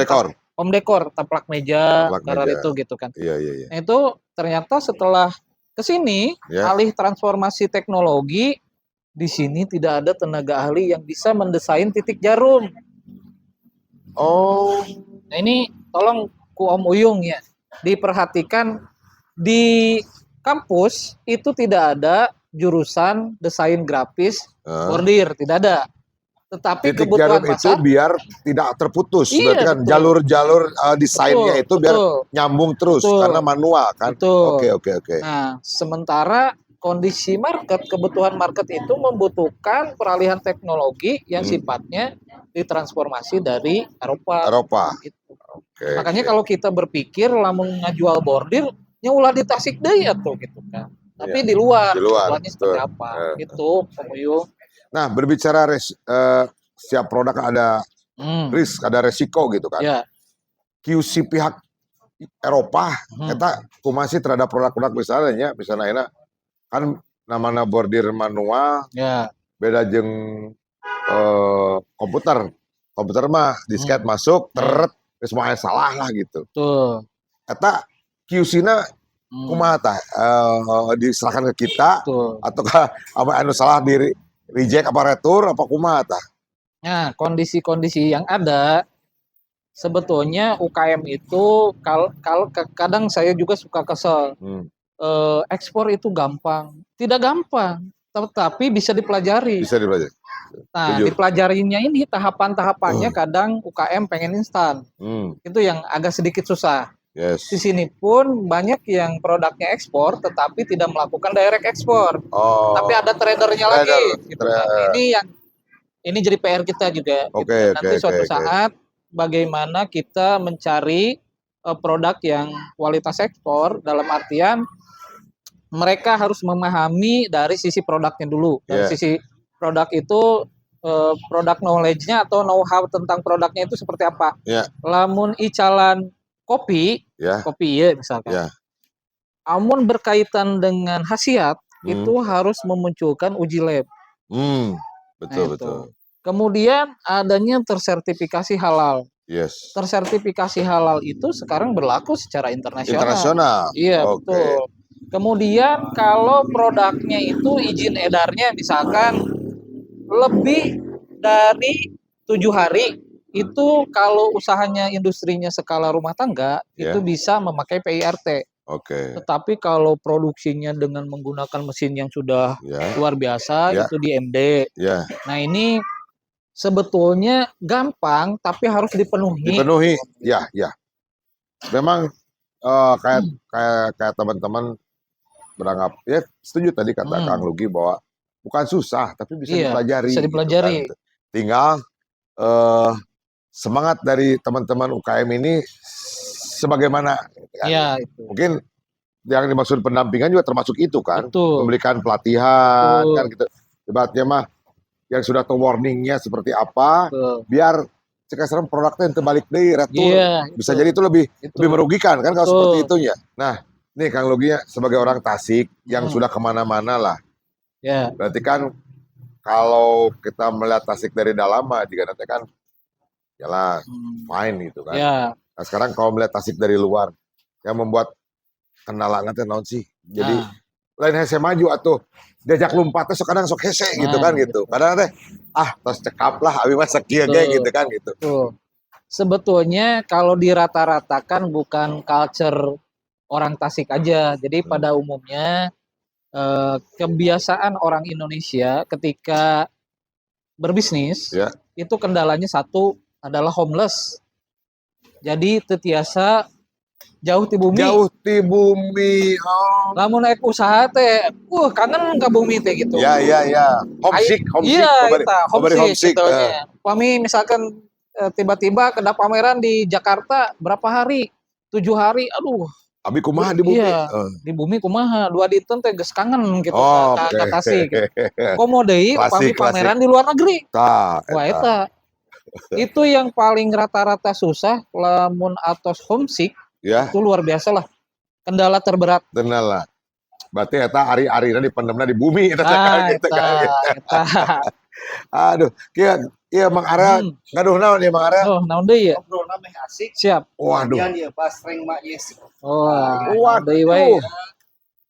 Speaker 1: Home decor.
Speaker 3: taplak meja,
Speaker 1: Taplak
Speaker 3: karar
Speaker 1: meja.
Speaker 3: itu gitu kan.
Speaker 1: Iya, iya, iya.
Speaker 3: Nah, itu ternyata setelah ke sini,
Speaker 1: Ya.
Speaker 3: alih transformasi teknologi, di sini tidak ada tenaga ahli yang bisa mendesain titik jarum.
Speaker 1: Oh,
Speaker 3: Nah, ini tolong ku Om Uyung ya, diperhatikan di kampus itu tidak ada jurusan desain grafis bordir, tidak ada. Tetapi
Speaker 1: titik
Speaker 3: kebutuhan
Speaker 1: jarum itu
Speaker 3: pasar
Speaker 1: biar tidak terputus.
Speaker 3: Iya,
Speaker 1: Berarti kan
Speaker 3: betul.
Speaker 1: jalur-jalur desainnya itu biar
Speaker 3: betul.
Speaker 1: nyambung terus
Speaker 3: Betul.
Speaker 1: karena manual kan.
Speaker 3: Betul.
Speaker 1: Oke.
Speaker 3: Nah, sementara kondisi kebutuhan market itu membutuhkan peralihan teknologi yang sifatnya ditransformasi dari Eropa. Gitu.
Speaker 1: Oke.
Speaker 3: Makanya kalau kita berpikir lamun ngajual bordir, nya ulah di Tasik deui atuh gitu kan. Tapi
Speaker 1: Iya.
Speaker 3: di luar,
Speaker 1: Di luar,
Speaker 3: jualnya seperti
Speaker 1: betul.
Speaker 3: apa gitu, Om Uyung.
Speaker 1: Nah, berbicara setiap produk ada risk, ada resiko gitu kan.
Speaker 3: Ya.
Speaker 1: QC pihak Eropa eta kumaha terhadap produk-produk misalnya enak kan namanya bordir manual
Speaker 3: Ya.
Speaker 1: beda jeung komputer mah disket masuk terus semuanya salah lah gitu.
Speaker 3: Tuh.
Speaker 1: Eta QC-na kumaha tah diserahkan ke kita ataukah apa anu salah di reject apa retur apa kumaha tah?
Speaker 3: Nah, kondisi-kondisi yang ada sebetulnya UKM itu kalau kadang saya juga suka kesel. Ekspor itu gampang, tidak gampang, tetapi bisa dipelajari.
Speaker 1: Bisa dipelajari.
Speaker 3: Nah, dipelajarinya ini tahapan-tahapannya kadang UKM pengen instan. Itu yang agak sedikit susah.
Speaker 1: Yes.
Speaker 3: Di sini pun banyak yang produknya ekspor tetapi tidak melakukan direct ekspor. Tapi ada tradernya lagi gitu kan. Ini jadi PR kita juga gitu. Nanti suatu saat bagaimana kita mencari produk yang kualitas ekspor dalam artian mereka harus memahami dari sisi produknya dulu. Dari sisi produk itu produk knowledge-nya atau know-how tentang produknya itu seperti apa. Lamun icalan kopi ya misalkan. Amun berkaitan dengan khasiat itu harus memunculkan uji lab.
Speaker 1: Betul.
Speaker 3: Kemudian adanya tersertifikasi halal.
Speaker 1: Yes.
Speaker 3: Tersertifikasi halal itu sekarang berlaku secara internasional. Iya,
Speaker 1: Oke.
Speaker 3: betul. Kemudian kalau produknya itu izin edarnya misalkan lebih dari 7 hari, itu kalau usahanya industrinya skala rumah tangga itu bisa memakai PIRT.
Speaker 1: Oke.
Speaker 3: Tetapi kalau produksinya dengan menggunakan mesin yang sudah luar biasa itu di MD. Nah, ini sebetulnya gampang tapi harus dipenuhi.
Speaker 1: Ya. Memang kayak teman-teman beranggap setuju tadi kata Kang Lugi bahwa bukan susah tapi bisa dipelajari.
Speaker 3: Bisa dipelajari.
Speaker 1: Gitu kan. Tinggal semangat dari teman-teman UKM ini sebagaimana kan?
Speaker 3: Itu.
Speaker 1: Mungkin yang dimaksud pendampingan juga termasuk itu kan.
Speaker 3: Betul.
Speaker 1: Memberikan pelatihan kan gitu. Debatnya mah yang sudah tahu warningnya seperti apa biar sekarang produknya yang terbalik deh retur. Bisa jadi itu lebih merugikan kan kalau seperti itunya. Nah, nih Kang Lugi sebagai orang Tasik yang sudah kemana-mana lah. Berarti kan kalau kita melihat Tasik dari dalam mah juga nanti kan yalah fine gitu kan. Nah, sekarang kalau melihat Tasik dari luar yang membuat kendala nanti naon sih. Jadi lain hese maju atau diajak lompatnya kadang sok hese gitu kan gitu. Kadang teh terus cekap lah abi mah sakieu ge gitu kan gitu.
Speaker 3: sebetulnya kalau dirata-ratakan bukan culture orang Tasik aja. Jadi pada umumnya kebiasaan orang Indonesia ketika berbisnis
Speaker 1: Ya.
Speaker 3: itu kendalanya satu adalah homeless. Jadi tetiasa jauh di bumi.
Speaker 1: Jauh di bumi. Oh.
Speaker 3: Lamun naik usaha teh, kangen ke bumi teh gitu.
Speaker 1: Ya. Homesick.
Speaker 3: Iya, kita
Speaker 1: Pabari
Speaker 3: homesick sebetulnya. Kami misalkan tiba-tiba kena pameran di Jakarta berapa hari? 7 hari. Aduh,
Speaker 1: Abi kumaha di bumi?
Speaker 3: iya. Di bumi kumaha 2 dinten teh geus kangen gitu
Speaker 1: Oh,
Speaker 3: ka
Speaker 1: oke.
Speaker 3: Tasik. Komo deui upami
Speaker 1: Klasik.
Speaker 3: pameran di luar negeri.
Speaker 1: Tah,
Speaker 3: Wah,
Speaker 1: eta.
Speaker 3: eta. Itu yang paling rata-rata susah lamun atos homesick
Speaker 1: Ya,
Speaker 3: itu luar biasa lah. Kendala terberat.
Speaker 1: bener lah. Berarti eta ari-arina dipendemna di bumi eta
Speaker 3: Nah,
Speaker 1: gitu
Speaker 3: eta,
Speaker 1: kan.
Speaker 3: eta.
Speaker 1: Aduh, iya Mang Ara ngaduh naon ya Mang Ara?
Speaker 3: Oh, naon deui ya?
Speaker 2: Ngobrolna mah asik.
Speaker 3: Siap.
Speaker 1: Waduh.
Speaker 2: Kemudian ya basreng Mak Yesi.
Speaker 3: Oh, naon
Speaker 1: Waduh.
Speaker 3: deui wae.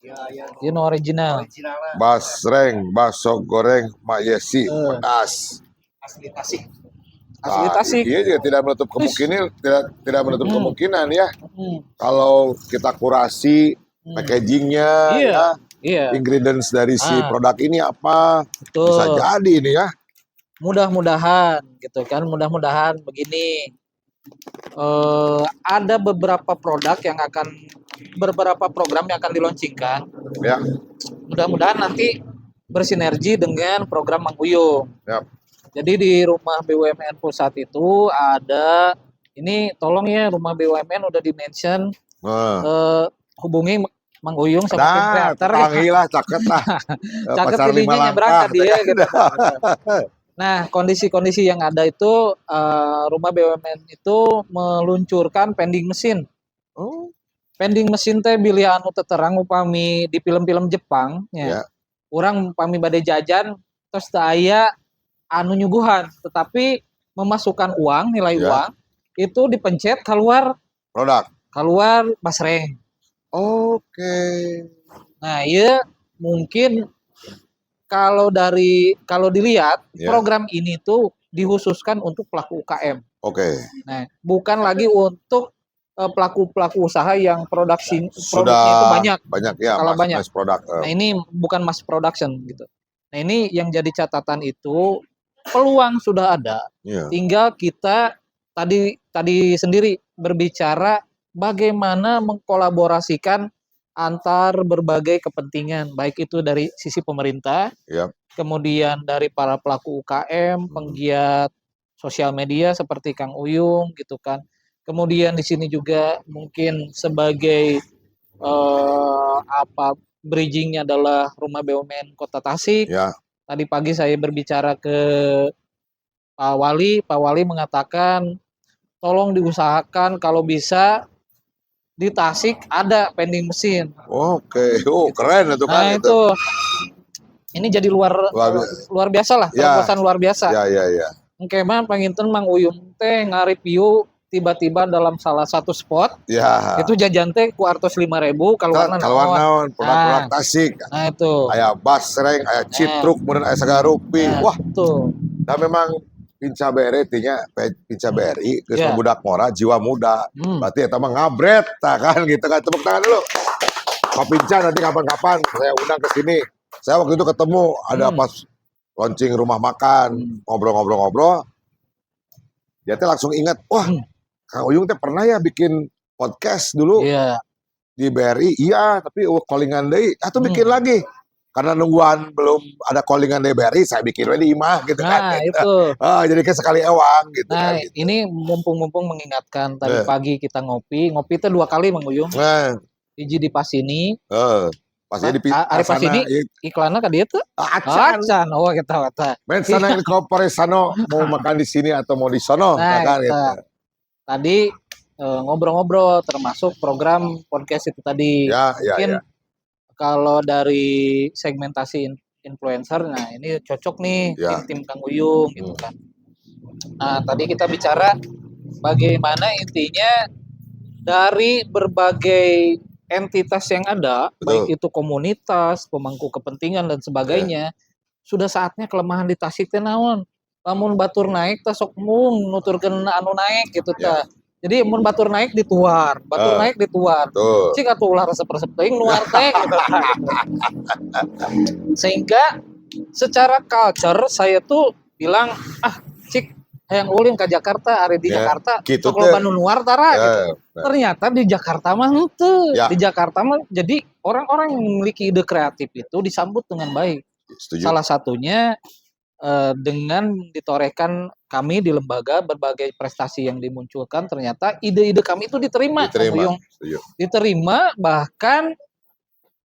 Speaker 2: Ya,
Speaker 3: Ieu nu original.
Speaker 2: originalna
Speaker 1: Basreng, bakso goreng Mak Yesi, pedas.
Speaker 2: asli Tasik.
Speaker 3: Asli Tasik.
Speaker 1: Iya juga tidak menutup kemungkinan, tidak menutup kemungkinan ya.
Speaker 3: Hmm.
Speaker 1: Kalau kita kurasi packagingnya,
Speaker 3: Iya.
Speaker 1: ya,
Speaker 3: Iya,
Speaker 1: ingredients dari si
Speaker 3: Ah.
Speaker 1: produk ini apa, bisa
Speaker 3: betul.
Speaker 1: jadi ini ya.
Speaker 3: Mudah-mudahan gitu kan, mudah-mudahan begini. Ada beberapa beberapa program yang akan dilaunchingkan.
Speaker 1: Ya,
Speaker 3: Mudah-mudahan nanti bersinergi dengan program Mang Uyung.
Speaker 1: ya.
Speaker 3: Jadi di rumah BUMN pusat itu ada, ini tolong ya rumah BUMN udah di-mention,
Speaker 1: Nah,
Speaker 3: hubungi Mang Uyung sama tim kreator.
Speaker 1: tangi lah, caket lah.
Speaker 3: Cakep
Speaker 1: Pasar
Speaker 3: pilihnya
Speaker 1: 5
Speaker 3: nyebrang
Speaker 1: langkah.
Speaker 3: ke dia gitu. Nah, kondisi-kondisi yang ada itu rumah BUMN itu meluncurkan vending mesin.
Speaker 1: Oh,
Speaker 3: Vending mesin teh bilih anu teterang upami di film-film Jepang
Speaker 1: Ya.
Speaker 3: ya. Urang upami bade jajan terus teu aya anu nyuguhan, tetapi memasukkan uang, nilai
Speaker 1: Ya.
Speaker 3: uang itu dipencet
Speaker 1: produk.
Speaker 3: keluar basreng.
Speaker 1: Oke.
Speaker 3: Nah, iya mungkin kalau dilihat
Speaker 1: Ya.
Speaker 3: program ini tuh dikhususkan untuk pelaku UKM.
Speaker 1: Oke.
Speaker 3: Nah, bukan lagi untuk pelaku-pelaku usaha yang produknya itu
Speaker 1: Sudah
Speaker 3: banyak.
Speaker 1: banyak ya,
Speaker 3: Skala banyak.
Speaker 1: mass produk.
Speaker 3: Nah, ini bukan mass production gitu. Nah, ini yang jadi catatan itu peluang sudah ada.
Speaker 1: Iya.
Speaker 3: Tinggal kita tadi sendiri berbicara bagaimana mengkolaborasikan antar berbagai kepentingan, baik itu dari sisi pemerintah,
Speaker 1: Yap.
Speaker 3: kemudian dari para pelaku UKM, penggiat sosial media seperti Kang Uyung gitu kan. Kemudian di sini juga mungkin sebagai bridgingnya adalah Rumah BUMN Kota Tasik.
Speaker 1: Ya.
Speaker 3: Tadi pagi saya berbicara ke Pak Wali mengatakan tolong diusahakan kalau bisa di Tasik ada vending mesin.
Speaker 1: Oke. Keren itu kan
Speaker 3: Nah itu ini jadi luar biasa lah,
Speaker 1: Ya.
Speaker 3: terobosan luar biasa.
Speaker 1: Ya.
Speaker 3: Oke mah panginten Mang Uyung teh nge-review tiba-tiba dalam salah satu spot
Speaker 1: Ya.
Speaker 3: itu jajan teh ku artos 5.000 keluarna
Speaker 1: Kalau naon produk-produk Tasik.
Speaker 3: Nah itu.
Speaker 1: Aya basreng, aya citruk, kemudian aya sagarupi.
Speaker 3: Nah,
Speaker 1: Wah,
Speaker 3: tuh.
Speaker 1: nah memang Pinca BRI Pinca BRI geus
Speaker 3: Ya.
Speaker 1: budak mora jiwa muda. Berarti eta mah ngabret tah kan gitu kan. Tepuk tangan dulu. Pak Pinca nanti kapan-kapan saya undang ke sini. Saya waktu itu ketemu ada pas launching rumah makan, ngobrol-ngobrol. Dia teh langsung ingat, wah, Kang Uyung teh pernah ya bikin podcast dulu
Speaker 3: Iya.
Speaker 1: di BRI. Iya, tapi callingan deui, atuh bikin lagi. Karena nungguan belum ada callingan dari BRI, saya bikin di imah gitu kan.
Speaker 3: Nah, itu.
Speaker 1: Jadi kayak sekali ewang gitu
Speaker 3: Nah,
Speaker 1: kan. Gitu.
Speaker 3: ini mumpung mengingatkan tadi pagi kita ngopi itu 2 kali Mang Uyung.
Speaker 1: Nah,
Speaker 3: Hiji di Pasini.
Speaker 1: pas jadi
Speaker 3: Ari Pasini iklannya ka dieu teu?
Speaker 1: Acan.
Speaker 3: Oh, kita.
Speaker 1: Men sana incorporate sano mau makan di sini atau mau di sono,
Speaker 3: Nah,
Speaker 1: kan
Speaker 3: kita.
Speaker 1: gitu.
Speaker 3: Tadi ngobrol-ngobrol termasuk program podcast itu tadi.
Speaker 1: Ya.
Speaker 3: Mungkin kalau dari segmentasi influencer, nah ini cocok nih
Speaker 1: Ya.
Speaker 3: tim Kang Uyung gitu kan. Nah tadi kita bicara bagaimana intinya dari berbagai entitas yang ada,
Speaker 1: Betul.
Speaker 3: baik itu komunitas, pemangku kepentingan dan sebagainya, sudah saatnya kelemahan di Tasik teh naon. lamun batur naik teh sok mung nuturkeun anu naik gitu
Speaker 1: Ya.
Speaker 3: tah. Jadi mun batur naik dituar, batur naik dituar.
Speaker 1: Tuh.
Speaker 3: Cik atuh ulah resep-resep teuing nuar teh gitu tah. Sehingga secara culture saya tuh bilang, ah cik hayang ulin ke Jakarta, ari di
Speaker 1: Ya,
Speaker 3: Jakarta
Speaker 1: gitu
Speaker 3: sok loba
Speaker 1: teh.
Speaker 3: nu nuar tara
Speaker 1: Ya,
Speaker 3: gitu.
Speaker 1: ya.
Speaker 3: Ternyata di Jakarta mah henteu.
Speaker 1: Ya.
Speaker 3: Di Jakarta mah jadi orang-orang yang memiliki ide kreatif itu disambut dengan baik.
Speaker 1: Setuju.
Speaker 3: Salah satunya dengan ditorehkan kami di lembaga berbagai prestasi yang dimunculkan, ternyata ide-ide kami itu diterima, Om
Speaker 1: Diterima.
Speaker 3: Buyung.
Speaker 1: Setuju.
Speaker 3: Diterima, bahkan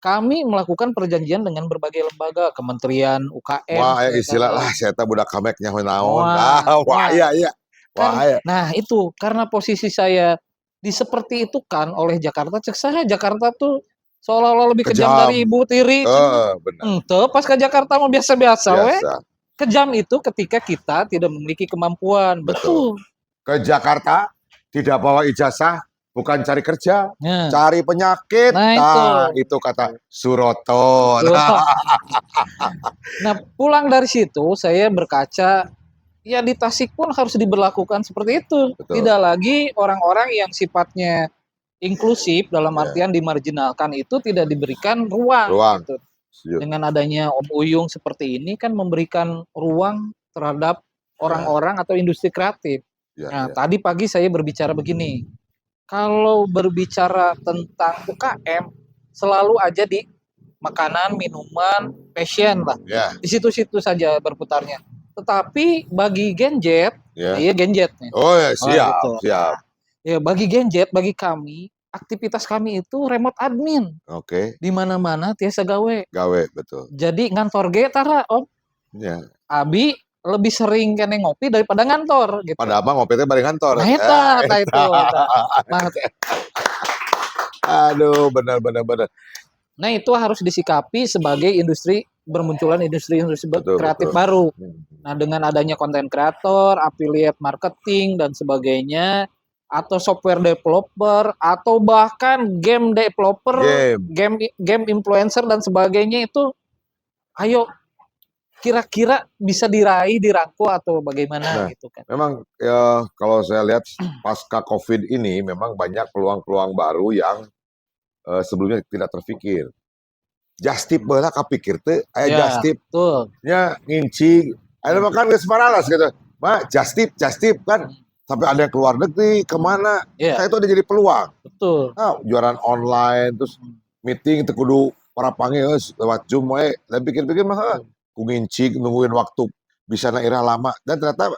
Speaker 3: kami melakukan perjanjian dengan berbagai lembaga, kementerian, UKM,
Speaker 1: Wah,
Speaker 3: saya
Speaker 1: istilah
Speaker 3: tahu.
Speaker 1: lah saya teh budak kameknya naon.
Speaker 3: Wah,
Speaker 1: Wah,
Speaker 3: wah.
Speaker 1: iya iya.
Speaker 3: Kan,
Speaker 1: Wah, iya.
Speaker 3: nah itu karena posisi saya di seperti itu kan oleh Jakarta, cek saya Jakarta tuh seolah-olah lebih kejam
Speaker 1: Kejam.
Speaker 3: dari ibu tiri.
Speaker 1: Benar.
Speaker 3: Ente pas ke Jakarta mah biasa-biasa we.
Speaker 1: Biasa.
Speaker 3: Kejam itu ketika kita tidak memiliki kemampuan.
Speaker 1: Betul.
Speaker 3: Betul.
Speaker 1: Ke Jakarta tidak bawa ijazah, bukan cari kerja,
Speaker 3: Nah,
Speaker 1: cari penyakit.
Speaker 3: Nah,
Speaker 1: itu kata Suroto.
Speaker 3: nah, pulang dari situ saya berkaca, ya di Tasik pun harus diberlakukan seperti itu.
Speaker 1: Betul.
Speaker 3: Tidak lagi orang-orang yang sifatnya inklusif dalam
Speaker 1: Ya.
Speaker 3: artian dimarginalkan itu tidak diberikan ruang.
Speaker 1: Ruang.
Speaker 3: Gitu.
Speaker 1: Setuju.
Speaker 3: Dengan adanya Om Uyung seperti ini kan memberikan ruang terhadap orang-orang atau industri kreatif.
Speaker 1: Ya,
Speaker 3: Nah,
Speaker 1: ya.
Speaker 3: tadi pagi saya berbicara begini, kalau berbicara tentang UKM selalu aja di makanan, minuman, fashion lah.
Speaker 1: Ya,
Speaker 3: Di situ-situ saja berputarnya. Tetapi bagi Genjet,
Speaker 1: ya.
Speaker 3: iya Genjet nih.
Speaker 1: Oh ya, siap,
Speaker 3: gitu.
Speaker 1: siap.
Speaker 3: Ya bagi Genjet, bagi kami, aktivitas kami itu remote admin.
Speaker 1: Oke,
Speaker 3: Di mana-mana tiasa gawe.
Speaker 1: gawe betul.
Speaker 3: Jadi ngantor ge tara Om.
Speaker 1: Ya.
Speaker 3: Abi lebih sering kene ngopi daripada ngantor gitu.
Speaker 1: Pada abang ngopi teh bari kantor.
Speaker 3: Nah, eta itu. Nah,
Speaker 1: Aduh, benar.
Speaker 3: nah, itu harus disikapi sebagai industri bermunculan industri-industri
Speaker 1: Betul,
Speaker 3: kreatif
Speaker 1: betul.
Speaker 3: baru. Nah, dengan adanya konten kreator, affiliate marketing dan sebagainya, atau software developer, atau bahkan game developer, game influencer dan sebagainya itu, ayo kira-kira bisa diraih, dirangkul atau bagaimana
Speaker 1: Nah,
Speaker 3: gitu kan.
Speaker 1: Memang ya kalau saya lihat pasca COVID ini memang banyak peluang-peluang baru yang sebelumnya tidak terpikir. Justip baheula kapikir teh aya
Speaker 3: Ya,
Speaker 1: justip
Speaker 3: betul.
Speaker 1: nya ngincing. Aya makan geus paralas gitu. Mak justip kan sampai ada yang keluar negeri kemana.
Speaker 3: Ya,
Speaker 1: Saya itu udah jadi peluang.
Speaker 3: betul.
Speaker 1: Nah, jualan online terus meeting teu kudu para panggil lewat Zoom we. Dan pikir-pikir mah ku ngincing nungguin waktu bisa irah lama dan ternyata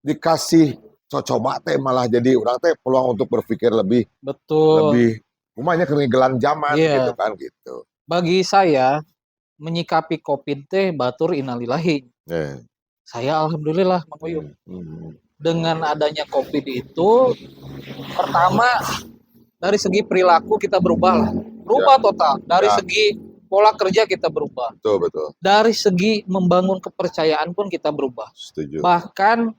Speaker 1: dikasih coba teh malah jadi urang teh peluang untuk berpikir lebih
Speaker 3: Betul.
Speaker 1: umumnya gelang zaman
Speaker 3: Iya.
Speaker 1: gitu kan gitu.
Speaker 3: Bagi saya menyikapi COVID teh batur innalillahi.
Speaker 1: Yeah.
Speaker 3: Saya alhamdulillah Mang Uyung.
Speaker 1: Hmm.
Speaker 3: Dengan adanya COVID itu, pertama dari segi perilaku kita berubah lah. Berubah total. Dari
Speaker 1: Ya.
Speaker 3: segi pola kerja kita berubah.
Speaker 1: Betul.
Speaker 3: Dari segi membangun kepercayaan pun kita berubah.
Speaker 1: Setuju.
Speaker 3: Bahkan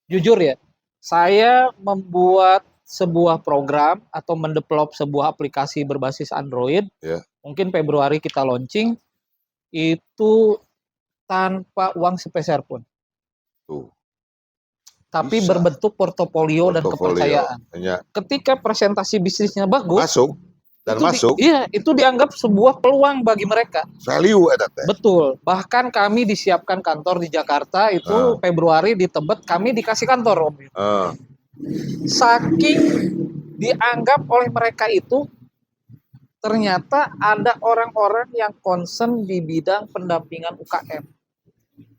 Speaker 3: jujur ya, saya membuat sebuah program atau mendevelop sebuah aplikasi berbasis Android.
Speaker 1: Ya.
Speaker 3: Mungkin Februari kita launching itu tanpa uang sepeser pun.
Speaker 1: Tuh.
Speaker 3: Tapi
Speaker 1: Bisa.
Speaker 3: berbentuk portofolio dan kepercayaan.
Speaker 1: Ya.
Speaker 3: Ketika presentasi bisnisnya bagus,
Speaker 1: Masuk dan
Speaker 3: itu
Speaker 1: masuk
Speaker 3: iya, itu dianggap sebuah peluang bagi mereka.
Speaker 1: value eta teh.
Speaker 3: Betul. Bahkan kami disiapkan kantor di Jakarta itu Februari di Tebet kami dikasih kantor Om. Saking dianggap oleh mereka itu ternyata ada orang-orang yang concern di bidang pendampingan UKM.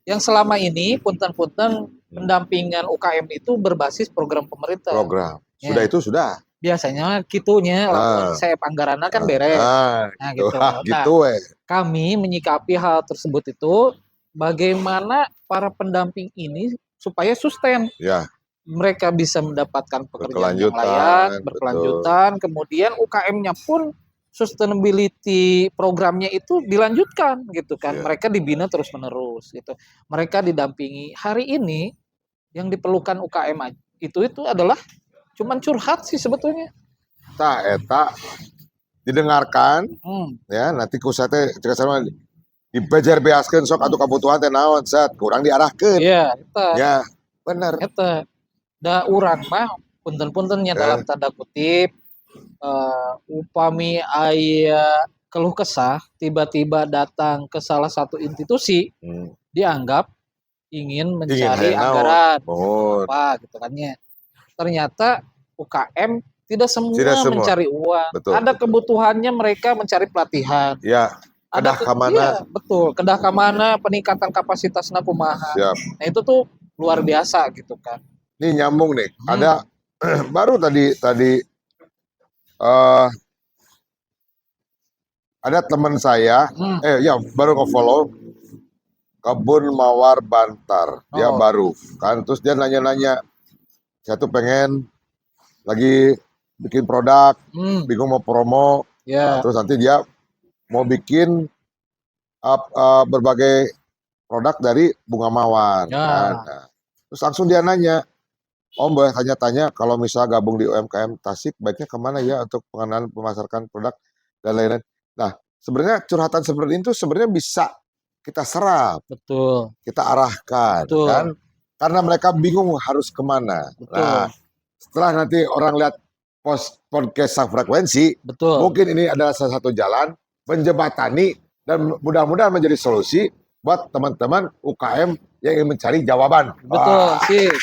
Speaker 3: Yang selama ini punten-punten pendampingan UKM itu berbasis program pemerintah.
Speaker 1: Program. Sudah
Speaker 3: Ya.
Speaker 1: itu sudah.
Speaker 3: Biasanya gitunya, lamun saya anggaranna kan beres. Nah, gitu.
Speaker 1: Gitu weh.
Speaker 3: Kami menyikapi hal tersebut itu bagaimana para pendamping ini supaya sustain.
Speaker 1: Ya.
Speaker 3: Mereka bisa mendapatkan pekerjaan yang
Speaker 1: Berkelanjutan,
Speaker 3: layak, berkelanjutan, kemudian UKM-nya pun sustainability programnya itu dilanjutkan gitu kan.
Speaker 1: Iya.
Speaker 3: Mereka dibina terus-menerus gitu. Mereka didampingi. Hari ini yang diperlukan UKM itu adalah cuman curhat sih sebetulnya.
Speaker 1: Eta didengarkan ya nanti ku teh dibejer beaskeun sok atuh kebutuhan teh naon set kurang diarahkeun.
Speaker 3: Iya, eta
Speaker 1: Ya, bener.
Speaker 3: eta da urang mah punten-puntennya dalam tanda kutip upami aya keluh kesah tiba-tiba datang ke salah satu institusi
Speaker 1: Hmm.
Speaker 3: dianggap ingin mencari
Speaker 1: hayang naon.
Speaker 3: anggaran
Speaker 1: Mohon.
Speaker 3: apa gitu kan ya. Ternyata UKM tidak semua
Speaker 1: Tidak semua.
Speaker 3: mencari uang.
Speaker 1: Betul,
Speaker 3: Ada
Speaker 1: betul.
Speaker 3: kebutuhannya mereka mencari pelatihan.
Speaker 1: Ya, kedah ka mana?
Speaker 3: Iya, betul. Kedah ka mana peningkatan kapasitasna kumaha.
Speaker 1: Siap.
Speaker 3: Nah, itu tuh luar biasa gitu kan.
Speaker 1: Nih nyambung nih.
Speaker 3: Hmm.
Speaker 1: Ada baru tadi eh ada teman saya, ya baru nge-follow Kebun Mawar Bantar. Dia
Speaker 3: Oh.
Speaker 1: baru kan, terus dia nanya-nanya, saya tuh pengen lagi bikin produk, bingung mau promo.
Speaker 3: Ya.
Speaker 1: Nah, terus nanti dia mau bikin berbagai produk dari bunga mawar.
Speaker 3: Ya.
Speaker 1: Kan? Nah, terus langsung dia nanya, Om boleh tanya-tanya kalau misal gabung di UMKM Tasik baiknya kemana ya untuk pengenalan memasarkan produk dan lain-lain. Nah, sebenarnya curhatan seperti itu sebenarnya bisa kita serap,
Speaker 3: Betul.
Speaker 1: kita arahkan,
Speaker 3: Betul.
Speaker 1: kan? Karena mereka bingung harus kemana.
Speaker 3: Betul.
Speaker 1: Nah, setelah nanti orang lihat podcast Frekuensi,
Speaker 3: Betul.
Speaker 1: mungkin ini adalah salah satu jalan menjembatani dan mudah-mudahan menjadi solusi buat teman-teman UKM yang ingin mencari jawaban.
Speaker 3: Betul,
Speaker 1: Wah,
Speaker 3: sip.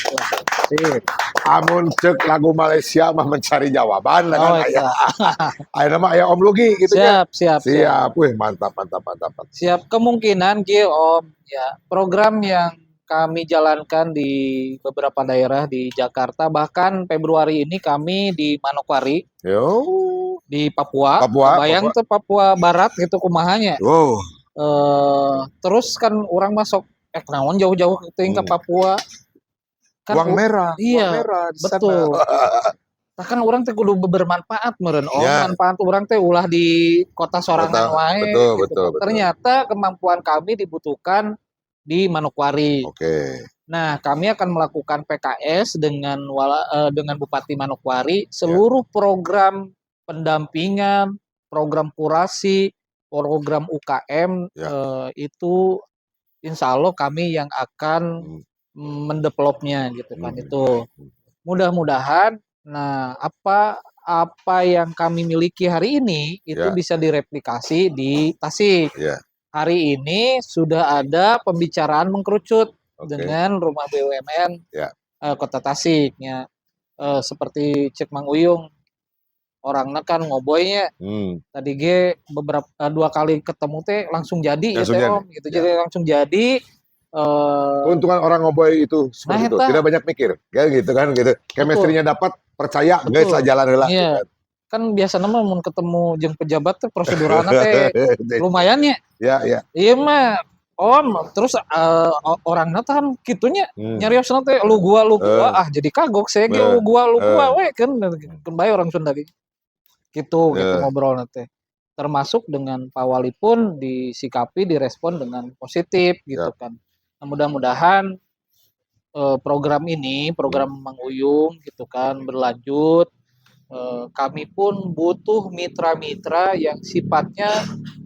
Speaker 3: Sip.
Speaker 1: amun cek lagu Malaysia mah mencari jawaban lah kan
Speaker 3: Oh,
Speaker 1: aya.
Speaker 3: iya.
Speaker 1: Aya nama aya Om Lugi gitu ya.
Speaker 3: Siap.
Speaker 1: Siap. Wih, mantap.
Speaker 3: Siap, kemungkinan Ki Om ya program yang kami jalankan di beberapa daerah di Jakarta, bahkan Februari ini kami di Manokwari
Speaker 1: Yo.
Speaker 3: di Papua.
Speaker 1: Papua.
Speaker 3: Bayang tuh Papua Barat gitu kumahanya.
Speaker 1: Wow.
Speaker 3: Terus kan orang masuk naon jauh-jauh ke Papua. Kan
Speaker 1: Uang merah.
Speaker 3: Iya,
Speaker 1: Uang merah di sana.
Speaker 3: betul. Nah, kan orang teh kudu bermanfaat meureun Om.
Speaker 1: Ya.
Speaker 3: Manfaat orang teh ulah di kota sorangan wae gitu.
Speaker 1: Betul.
Speaker 3: Ternyata kemampuan kami dibutuhkan di Manokwari.
Speaker 1: Oke.
Speaker 3: Nah, kami akan melakukan PKS dengan Bupati Manokwari seluruh program pendampingan, program kurasi, program UKM itu insya Allah kami yang akan mendevelopnya gitu kan. Itu mudah-mudahan apa yang kami miliki hari ini itu bisa direplikasi di Tasik. Hari ini sudah ada pembicaraan mengkerucut dengan rumah BUMN Kota Tasiknya. Seperti Cek Mang Uyung, orangnya kan ngoboynya. Tadi beberapa 2 kali ketemu teh langsung jadi ya teh Om gitu. Jadi langsung jadi.
Speaker 1: Keuntungan orang ngoboy itu seperti itu, tidak banyak mikir, kayak gitu kan gitu. Chemistry-nya dapat, percaya, guys lah jalan heula.
Speaker 3: Iya. Kan biasa nama mau ketemu jeung pejabat teh prosedurana teh lumayan ya.
Speaker 1: Iya.
Speaker 3: Iya mah Om, terus orangna kan kitunya nyariosna teh lu gua jadi kagok saya ge lu gua we kan bae orang Sunda gitu ngobrolna teh. Termasuk dengan Pak Wali pun disikapi direspon dengan positif gitu kan. Nah, mudah-mudahan program Mang Uyung gitu kan berlanjut. Kami pun butuh mitra-mitra yang sifatnya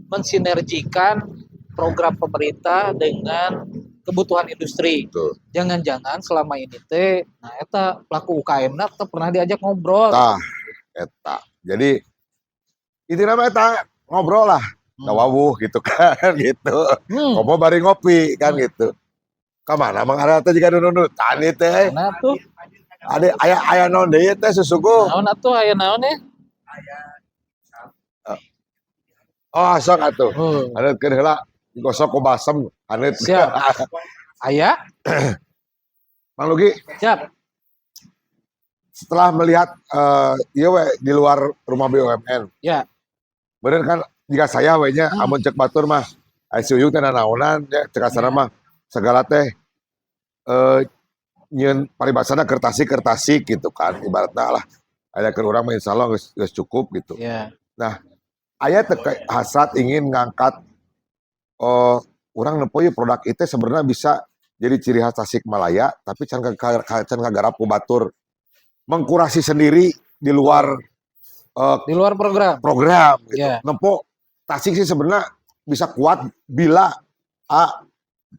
Speaker 3: mensinergikan program pemerintah dengan kebutuhan industri. Jangan-jangan selama ini teh eta pelaku UKM-na teh pernah diajak ngobrol.
Speaker 1: Eta. Jadi intinya eta ngobrol lah. Ngawawuh gitu kan gitu. Komo bari ngopi kan gitu. Kamana mengarah teh jika nunutan teh.
Speaker 3: Nah tuh.
Speaker 1: Ada aya naon deui teh susuku.
Speaker 3: Naon atuh aya naon ya?
Speaker 1: Oh, sok atuh. Haneutkeun heula gosok ku basem haneut.
Speaker 3: Siap. Aya?
Speaker 1: Mang Lugi.
Speaker 3: Siap.
Speaker 1: Setelah melihat di luar rumah BUMN.
Speaker 3: Ya.
Speaker 1: Bener kan jika saya we nya amun cek batur mah ICU teh naonan ya cek asana mah segala teh nyeun paribasana kertasik gitu kan ibaratna lah aya keur urang mah insyaallah geus cukup gitu. Nah, aya teh hasrat ingin ngangkat urang nempo ieu produk itu sebenarnya bisa jadi ciri khas Tasikmalaya tapi can kagarap ku batur mengkurasi sendiri di luar
Speaker 3: program
Speaker 1: gitu. Nempo Tasik sih sebenarnya bisa kuat bila A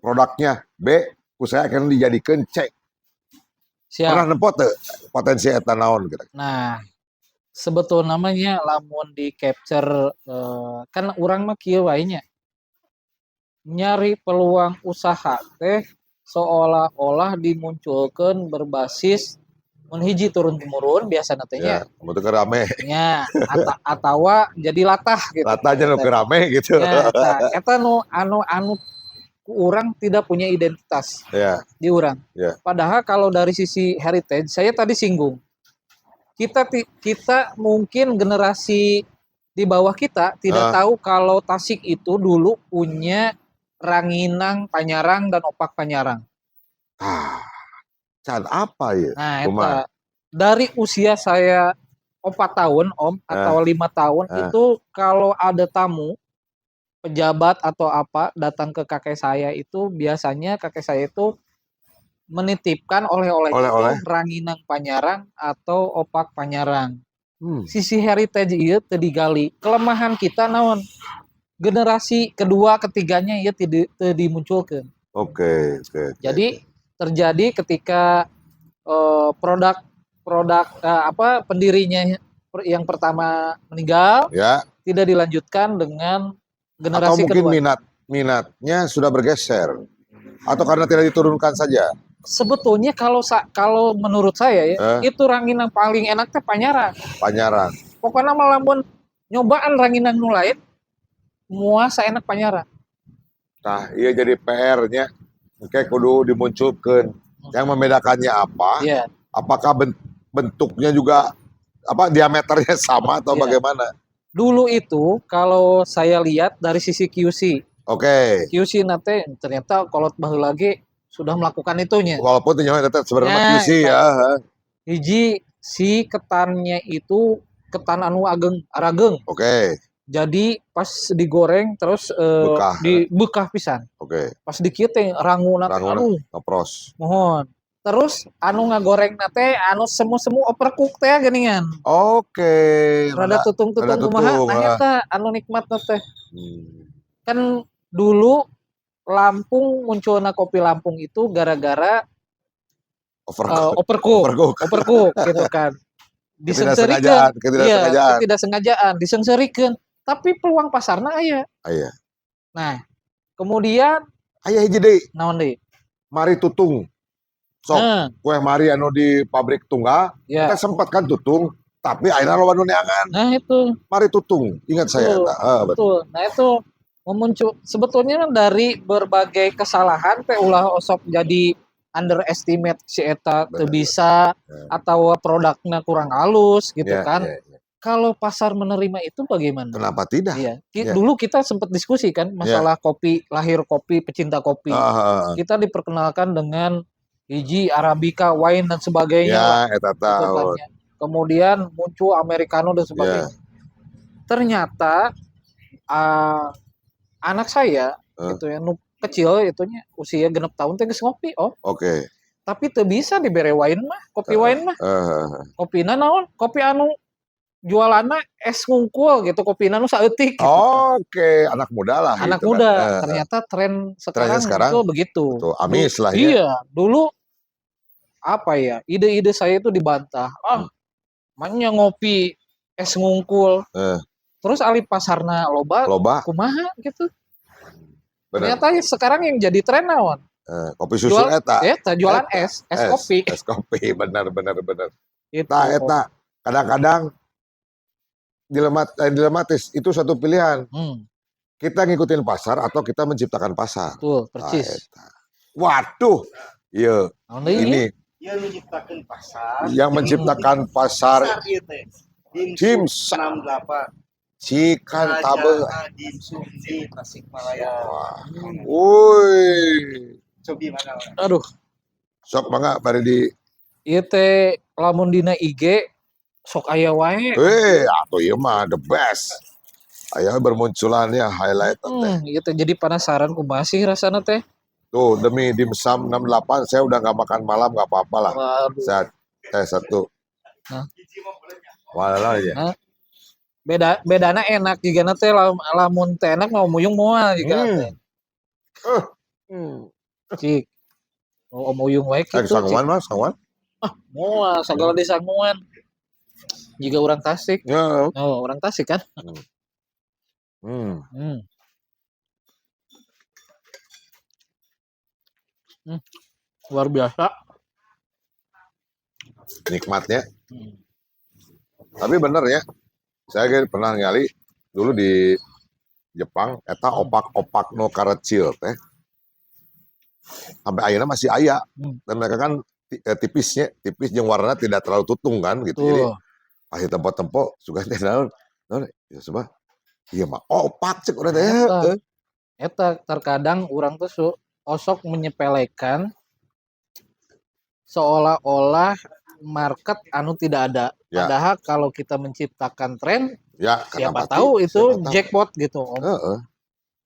Speaker 1: produknya, B ku saya akan dijadikan C.
Speaker 3: Siap.
Speaker 1: Pernah nempo teu potensi eta naon gitu.
Speaker 3: Nah, sebetulnya namanya lamun di capture kan urang mah kieu wae nya. Nyari peluang usaha teh seolah-olah dimunculkan berbasis mun hiji turun temurun biasana teh nya.
Speaker 1: Ya, kamu tuh rame.
Speaker 3: Nya atawa jadi latah gitu.
Speaker 1: Latanya nu rame gitu.
Speaker 3: Ya, eta nu anu ku urang tidak punya identitas
Speaker 1: Ya,
Speaker 3: di urang.
Speaker 1: ya.
Speaker 3: Padahal kalau dari sisi heritage saya tadi singgung. Kita mungkin generasi di bawah kita tidak tahu kalau Tasik itu dulu punya Ranginang Panyarang dan Opak Panyarang.
Speaker 1: Ah, can apa ya?
Speaker 3: Nah,
Speaker 1: Kumaha?
Speaker 3: eta dari usia saya 4 tahun, Om, atau 5 tahun itu kalau ada tamu pejabat atau apa datang ke kakek saya itu biasanya kakek saya itu menitipkan oleh-oleh
Speaker 1: Oleh-oleh?
Speaker 3: itu Ranginang Panyarang atau Opak Panyarang.
Speaker 1: Hmm.
Speaker 3: Sisi heritage ieu teu digali. Kelemahan kita naon? Generasi kedua ketiganya ieu teu dimunculkeun.
Speaker 1: Oke.
Speaker 3: Jadi terjadi ketika produk pendirinya yang pertama meninggal
Speaker 1: Ya,
Speaker 3: tidak dilanjutkan dengan
Speaker 1: atau
Speaker 3: generasi
Speaker 1: mungkin
Speaker 3: kedua.
Speaker 1: minatnya sudah bergeser. Atau karena tidak diturunkan saja.
Speaker 3: Sebetulnya kalau menurut saya ya, itu ranginang paling enak teh Panyarang.
Speaker 1: Panyarang.
Speaker 3: Pokoknya malah lamun nyobaan ranginang nu lain moal saenak Panyarang.
Speaker 1: Nah, iya jadi PR-nya. Oke, kudu dimunculkan. Yang membedakannya apa?
Speaker 3: Iya.
Speaker 1: Apakah bentuknya juga diameternya sama atau
Speaker 3: Iya.
Speaker 1: bagaimana?
Speaker 3: Dulu itu kalau saya lihat dari sisi QC.
Speaker 1: Oke.
Speaker 3: QC nate ternyata kolot baheula lagi sudah melakukan itunya.
Speaker 1: Walaupun ternyata tetap sebenarnya
Speaker 3: Nah,
Speaker 1: QC ya.
Speaker 3: Hiji si ketannya itu ketan anu arageng.
Speaker 1: Oke.
Speaker 3: Jadi pas digoreng terus
Speaker 1: Bekah.
Speaker 3: bekah pisan.
Speaker 1: Oke.
Speaker 3: Pas dikieu teh ranguna teh aduh
Speaker 1: ngepros.
Speaker 3: mohon. Terus anu ngagoreng teh anu semu-semu overcook teh geuningan.
Speaker 1: Oke.
Speaker 3: Rada tutung-tutung kumaha nah eta anu nikmat teh. Kan dulu Lampung munculna kopi Lampung itu gara-gara overcook gitu kan. Disengseurekeun. Iya, ketidaksengajaan, disengseurekeun. Tapi peluang pasarna aya.
Speaker 1: Aya.
Speaker 3: Nah, kemudian
Speaker 1: aya hiji deui.
Speaker 3: Naon deui?
Speaker 1: Mari tutung. Sok kue mari anu di pabrik tunggal, kita sempat kan tutung, tapi akhirnya loba nu neangan.
Speaker 3: Nah itu.
Speaker 1: Mari tutung, ingat saya.
Speaker 3: Betul. Nah itu memuncul sebetulnya dari berbagai kesalahan teh ulah osok jadi underestimate si eta teu bisa atau produknya kurang halus gitu kan. Kalau pasar menerima itu bagaimana?
Speaker 1: Kenapa tidak?
Speaker 3: Iya. Dulu kita sempat diskusi kan masalah kopi, lahir kopi, pecinta kopi. Kita diperkenalkan dengan hiji Arabica, wine dan sebagainya.
Speaker 1: Ya, eta tahu.
Speaker 3: Kemudian muncul Americano dan sebagainya. Ternyata anak saya gitu ya, kecil itunya usia 6 tahun teh geus ngopi,
Speaker 1: Oke.
Speaker 3: Tapi teu bisa dibere wine mah, kopi wine mah. Kopina naon? Kopi anu jualanna es ngungkul gitu, kopina nu saeutik gitu.
Speaker 1: Oke, anak muda lah.
Speaker 3: Anak muda. Ternyata tren sekarang itu begitu.
Speaker 1: Betul, amis lah ya.
Speaker 3: Iya, dulu apa ya? Ide-ide saya itu dibantah. Manya ngopi es ngungkul. Terus alih pasarna loba. Kumaha gitu. Ternyata sekarang yang jadi tren naon?
Speaker 1: Kopi susu eta.
Speaker 3: Jualan es kopi.
Speaker 1: Es kopi, benar.
Speaker 3: Itu.
Speaker 1: Eta kadang-kadang dilematis itu satu pilihan. Kita ngikutin pasar atau kita menciptakan pasar.
Speaker 3: Betul, persis.
Speaker 1: Waduh, iya. Ini
Speaker 2: yang menciptakan pasar.
Speaker 1: Yang menciptakan pasar.
Speaker 2: Dims 68.
Speaker 1: Cikan tabe.
Speaker 2: Dimsum di Tasikmalaya.
Speaker 1: Woi.
Speaker 2: Cobi mana?
Speaker 3: Aduh.
Speaker 1: Sok mangga bari di
Speaker 3: ieu teh lamun dina IG sok aya wae.
Speaker 1: Atuh ieu mah the best. Aya bermunculannya highlight teh.
Speaker 3: Ieu teh jadi penasaran kumaha sih rasana teh.
Speaker 1: Tuh demi dimsum 68 saya udah nggak makan malam nggak apa-apa lah. Saya satu. Walah ya.
Speaker 3: bedana enak juga nanti lamun teh enak mau muyung moal juga teh. Cik Om Uyung wae kitu cik.
Speaker 1: Sanguan mas, sanguan.
Speaker 3: Moal sagala desa muan. Juga orang Tasik.
Speaker 1: Ya.
Speaker 3: Oh, orang Tasik kan?
Speaker 1: Hmm.
Speaker 3: Hmm. Luar biasa.
Speaker 1: Nikmatnya.
Speaker 3: Hmm.
Speaker 1: Tapi bener ya, saya pernah ngali dulu di Jepang, eta opak-opak no karecil teh. Sampai akhirnya masih aya. Dan mereka kan tipis yang warnanya tidak terlalu tutung kan gitu. Jadi akhir tempo-tempo suka teh naon ya coba. Iya mah opak cek urang teh.
Speaker 3: Eta terkadang orang tuh osok menyepelekan seolah-olah market anu tidak ada.
Speaker 1: Ya.
Speaker 3: Padahal kalau kita menciptakan tren,
Speaker 1: Ya,
Speaker 3: siapa
Speaker 1: pati,
Speaker 3: tahu itu
Speaker 1: siapa tahu.
Speaker 3: jackpot gitu Om.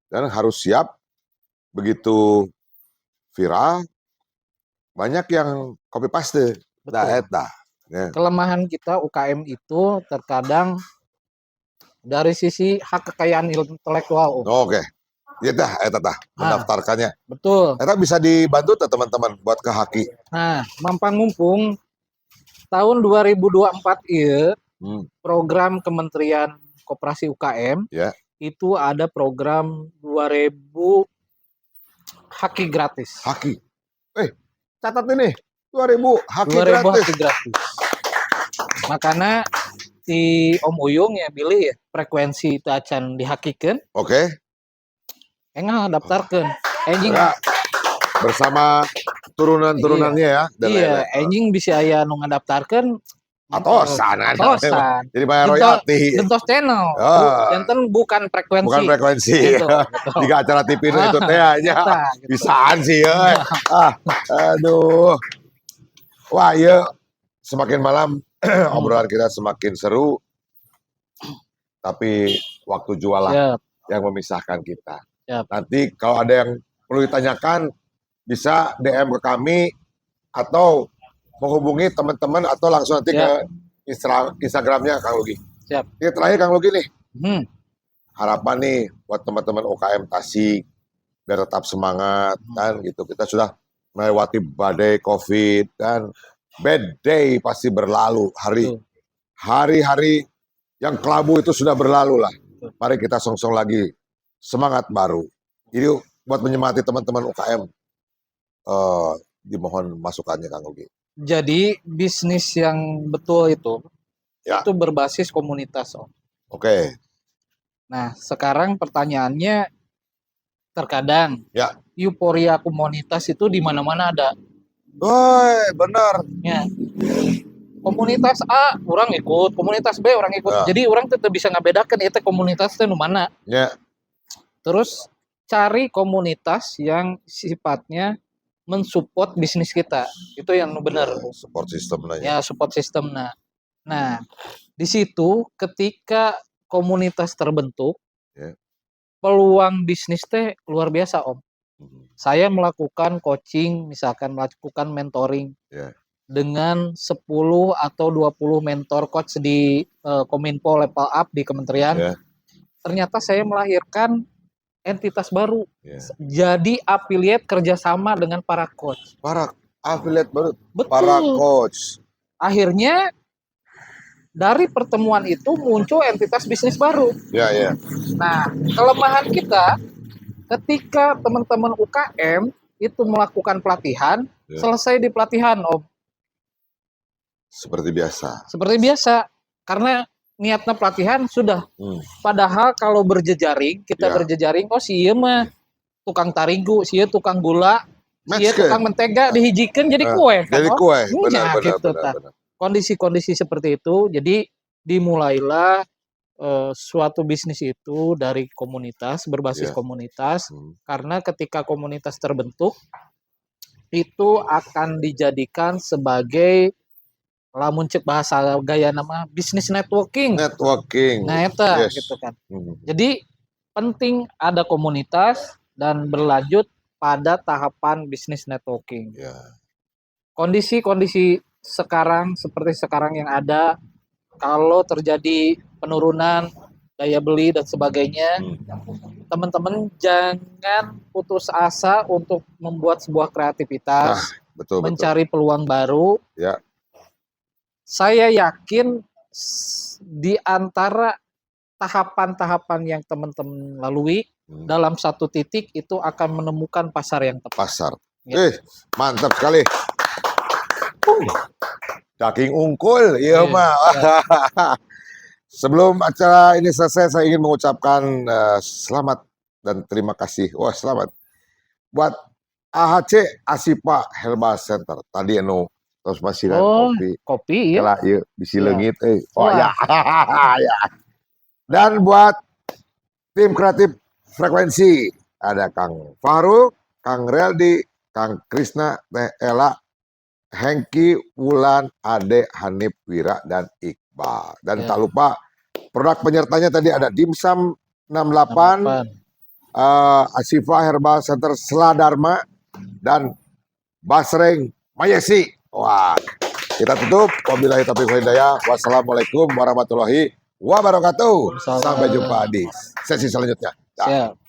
Speaker 1: Dan harus siap begitu viral banyak yang copy paste.
Speaker 3: Betul.
Speaker 1: Ya.
Speaker 3: Kelemahan kita UKM itu terkadang dari sisi hak kekayaan intelektual Om.
Speaker 1: Oke. Ya dah, eta tah mendaftarkannya.
Speaker 3: Betul.
Speaker 1: Eta bisa dibantu tuh teman-teman buat ke Haki.
Speaker 3: Nah, mampang mumpung tahun 2024 ieu program Kementerian Koperasi UKM itu ada program 2000 Haki gratis.
Speaker 1: Haki. Catat ini 2000 Haki
Speaker 3: 2000
Speaker 1: gratis.
Speaker 3: Haki gratis. Makanya si Om Uyung ya pilih ya frekuensi itu acan dihakikeun.
Speaker 1: Oke.
Speaker 3: Enggak daftarkeun. Enjing
Speaker 1: bersama turunan-turunannya ya.
Speaker 3: Iya, enjing bisa aya nu ngadaftarkeun
Speaker 1: atosan. Jadi bayar royalti.
Speaker 3: Gentos channel. Janten bukan frekuensi.
Speaker 1: Bukan frekuensi.
Speaker 3: Gitu.
Speaker 1: Jika acara TV itu teh aja. Bisaan sih ya. Aduh. Wah, iya semakin malam obrolan kita semakin seru. Tapi waktu jualah yang memisahkan kita. Nanti kalau ada yang perlu ditanyakan bisa DM ke kami atau menghubungi teman-teman atau langsung nanti ke Instagramnya Kang Lugi. Ini terakhir Kang Lugi nih. Harapan nih buat teman-teman UKM Tasik biar tetap semangat kan gitu. Kita sudah melewati badai COVID kan. Bad day pasti berlalu. Hari-hari yang kelabu itu sudah berlalu lah. Mari kita song-song lagi semangat baru. Jadi buat menyemangati teman-teman UKM dimohon masukannya Kang Lugi.
Speaker 3: Jadi bisnis yang betul itu berbasis komunitas Om.
Speaker 1: Oke.
Speaker 3: Nah sekarang pertanyaannya terkadang euforia komunitas itu di mana-mana ada.
Speaker 1: Benar.
Speaker 3: Ya. Komunitas A orang ikut, komunitas B orang ikut. Jadi orang tetap bisa ngebedakan itu komunitas itu di mana. Terus cari komunitas yang sifatnya mensupport bisnis kita. Itu yang benar.
Speaker 1: Support system lah.
Speaker 3: Ya, support system. Nah, di situ ketika komunitas terbentuk, peluang bisnis teh luar biasa Om. Saya melakukan coaching, misalkan melakukan mentoring dengan 10 atau 20 mentor coach di Kominfo level up di kementerian. Ternyata saya melahirkan entitas baru. Jadi affiliate kerjasama dengan para coach.
Speaker 1: Para affiliate baru?
Speaker 3: Betul.
Speaker 1: Para coach.
Speaker 3: Akhirnya dari pertemuan itu muncul entitas bisnis baru. Nah, kelemahan kita ketika teman-teman UKM itu melakukan pelatihan, selesai di pelatihan Om.
Speaker 1: Seperti biasa.
Speaker 3: Seperti biasa. Karena niatnya pelatihan sudah. Padahal kalau berjejaring, kita berjejaring, iya mah tukang tarigu, iya tukang gula, iya tukang mentega dihijikan jadi kue.
Speaker 1: Jadi kue, benar.
Speaker 3: Kondisi-kondisi seperti itu, jadi dimulailah suatu bisnis itu dari komunitas, berbasis komunitas, karena ketika komunitas terbentuk, itu akan dijadikan sebagai lamun cek bahasa gaya nama bisnis networking. Nah eta gitu kan. Jadi penting ada komunitas dan berlanjut pada tahapan bisnis networking. Kondisi-kondisi sekarang seperti sekarang yang ada kalau terjadi penurunan daya beli dan sebagainya, teman-teman jangan putus asa untuk membuat sebuah kreativitas,
Speaker 1: Betul, betul.
Speaker 3: mencari peluang baru.
Speaker 1: Ya.
Speaker 3: Saya yakin di antara tahapan-tahapan yang teman-teman lalui, dalam satu titik itu akan menemukan pasar yang tepat.
Speaker 1: Pasar.
Speaker 3: Ya.
Speaker 1: Mantap sekali. Daging unggul, iya
Speaker 3: Iya,
Speaker 1: mah. Sebelum acara ini selesai, saya ingin mengucapkan selamat dan terima kasih. Wah, selamat buat AHC Asipa Herbal Center. Tadi terus masih
Speaker 3: kopi ya.
Speaker 1: Kela ieu bisi
Speaker 3: Iya.
Speaker 1: leungit
Speaker 3: Wah.
Speaker 1: ya. Ya. Dan buat tim kreatif frekuensi ada Kang Faruk, Kang Reldi, Kang Krisna, Teh Ela, Hengki, Wulan, Ade, Hanif, Wira, dan Iqbal. Dan
Speaker 3: Ya.
Speaker 1: tak lupa produk penyertanya tadi ada Dimsum 68, Asifa Herbal Center Seladharma, dan Basreng Mayesi. Wah, kita tutup. Wabillahi taufiq wal hidayah. Wassalamualaikum warahmatullahi wabarakatuh. Sampai jumpa di sesi selanjutnya.
Speaker 3: Siap.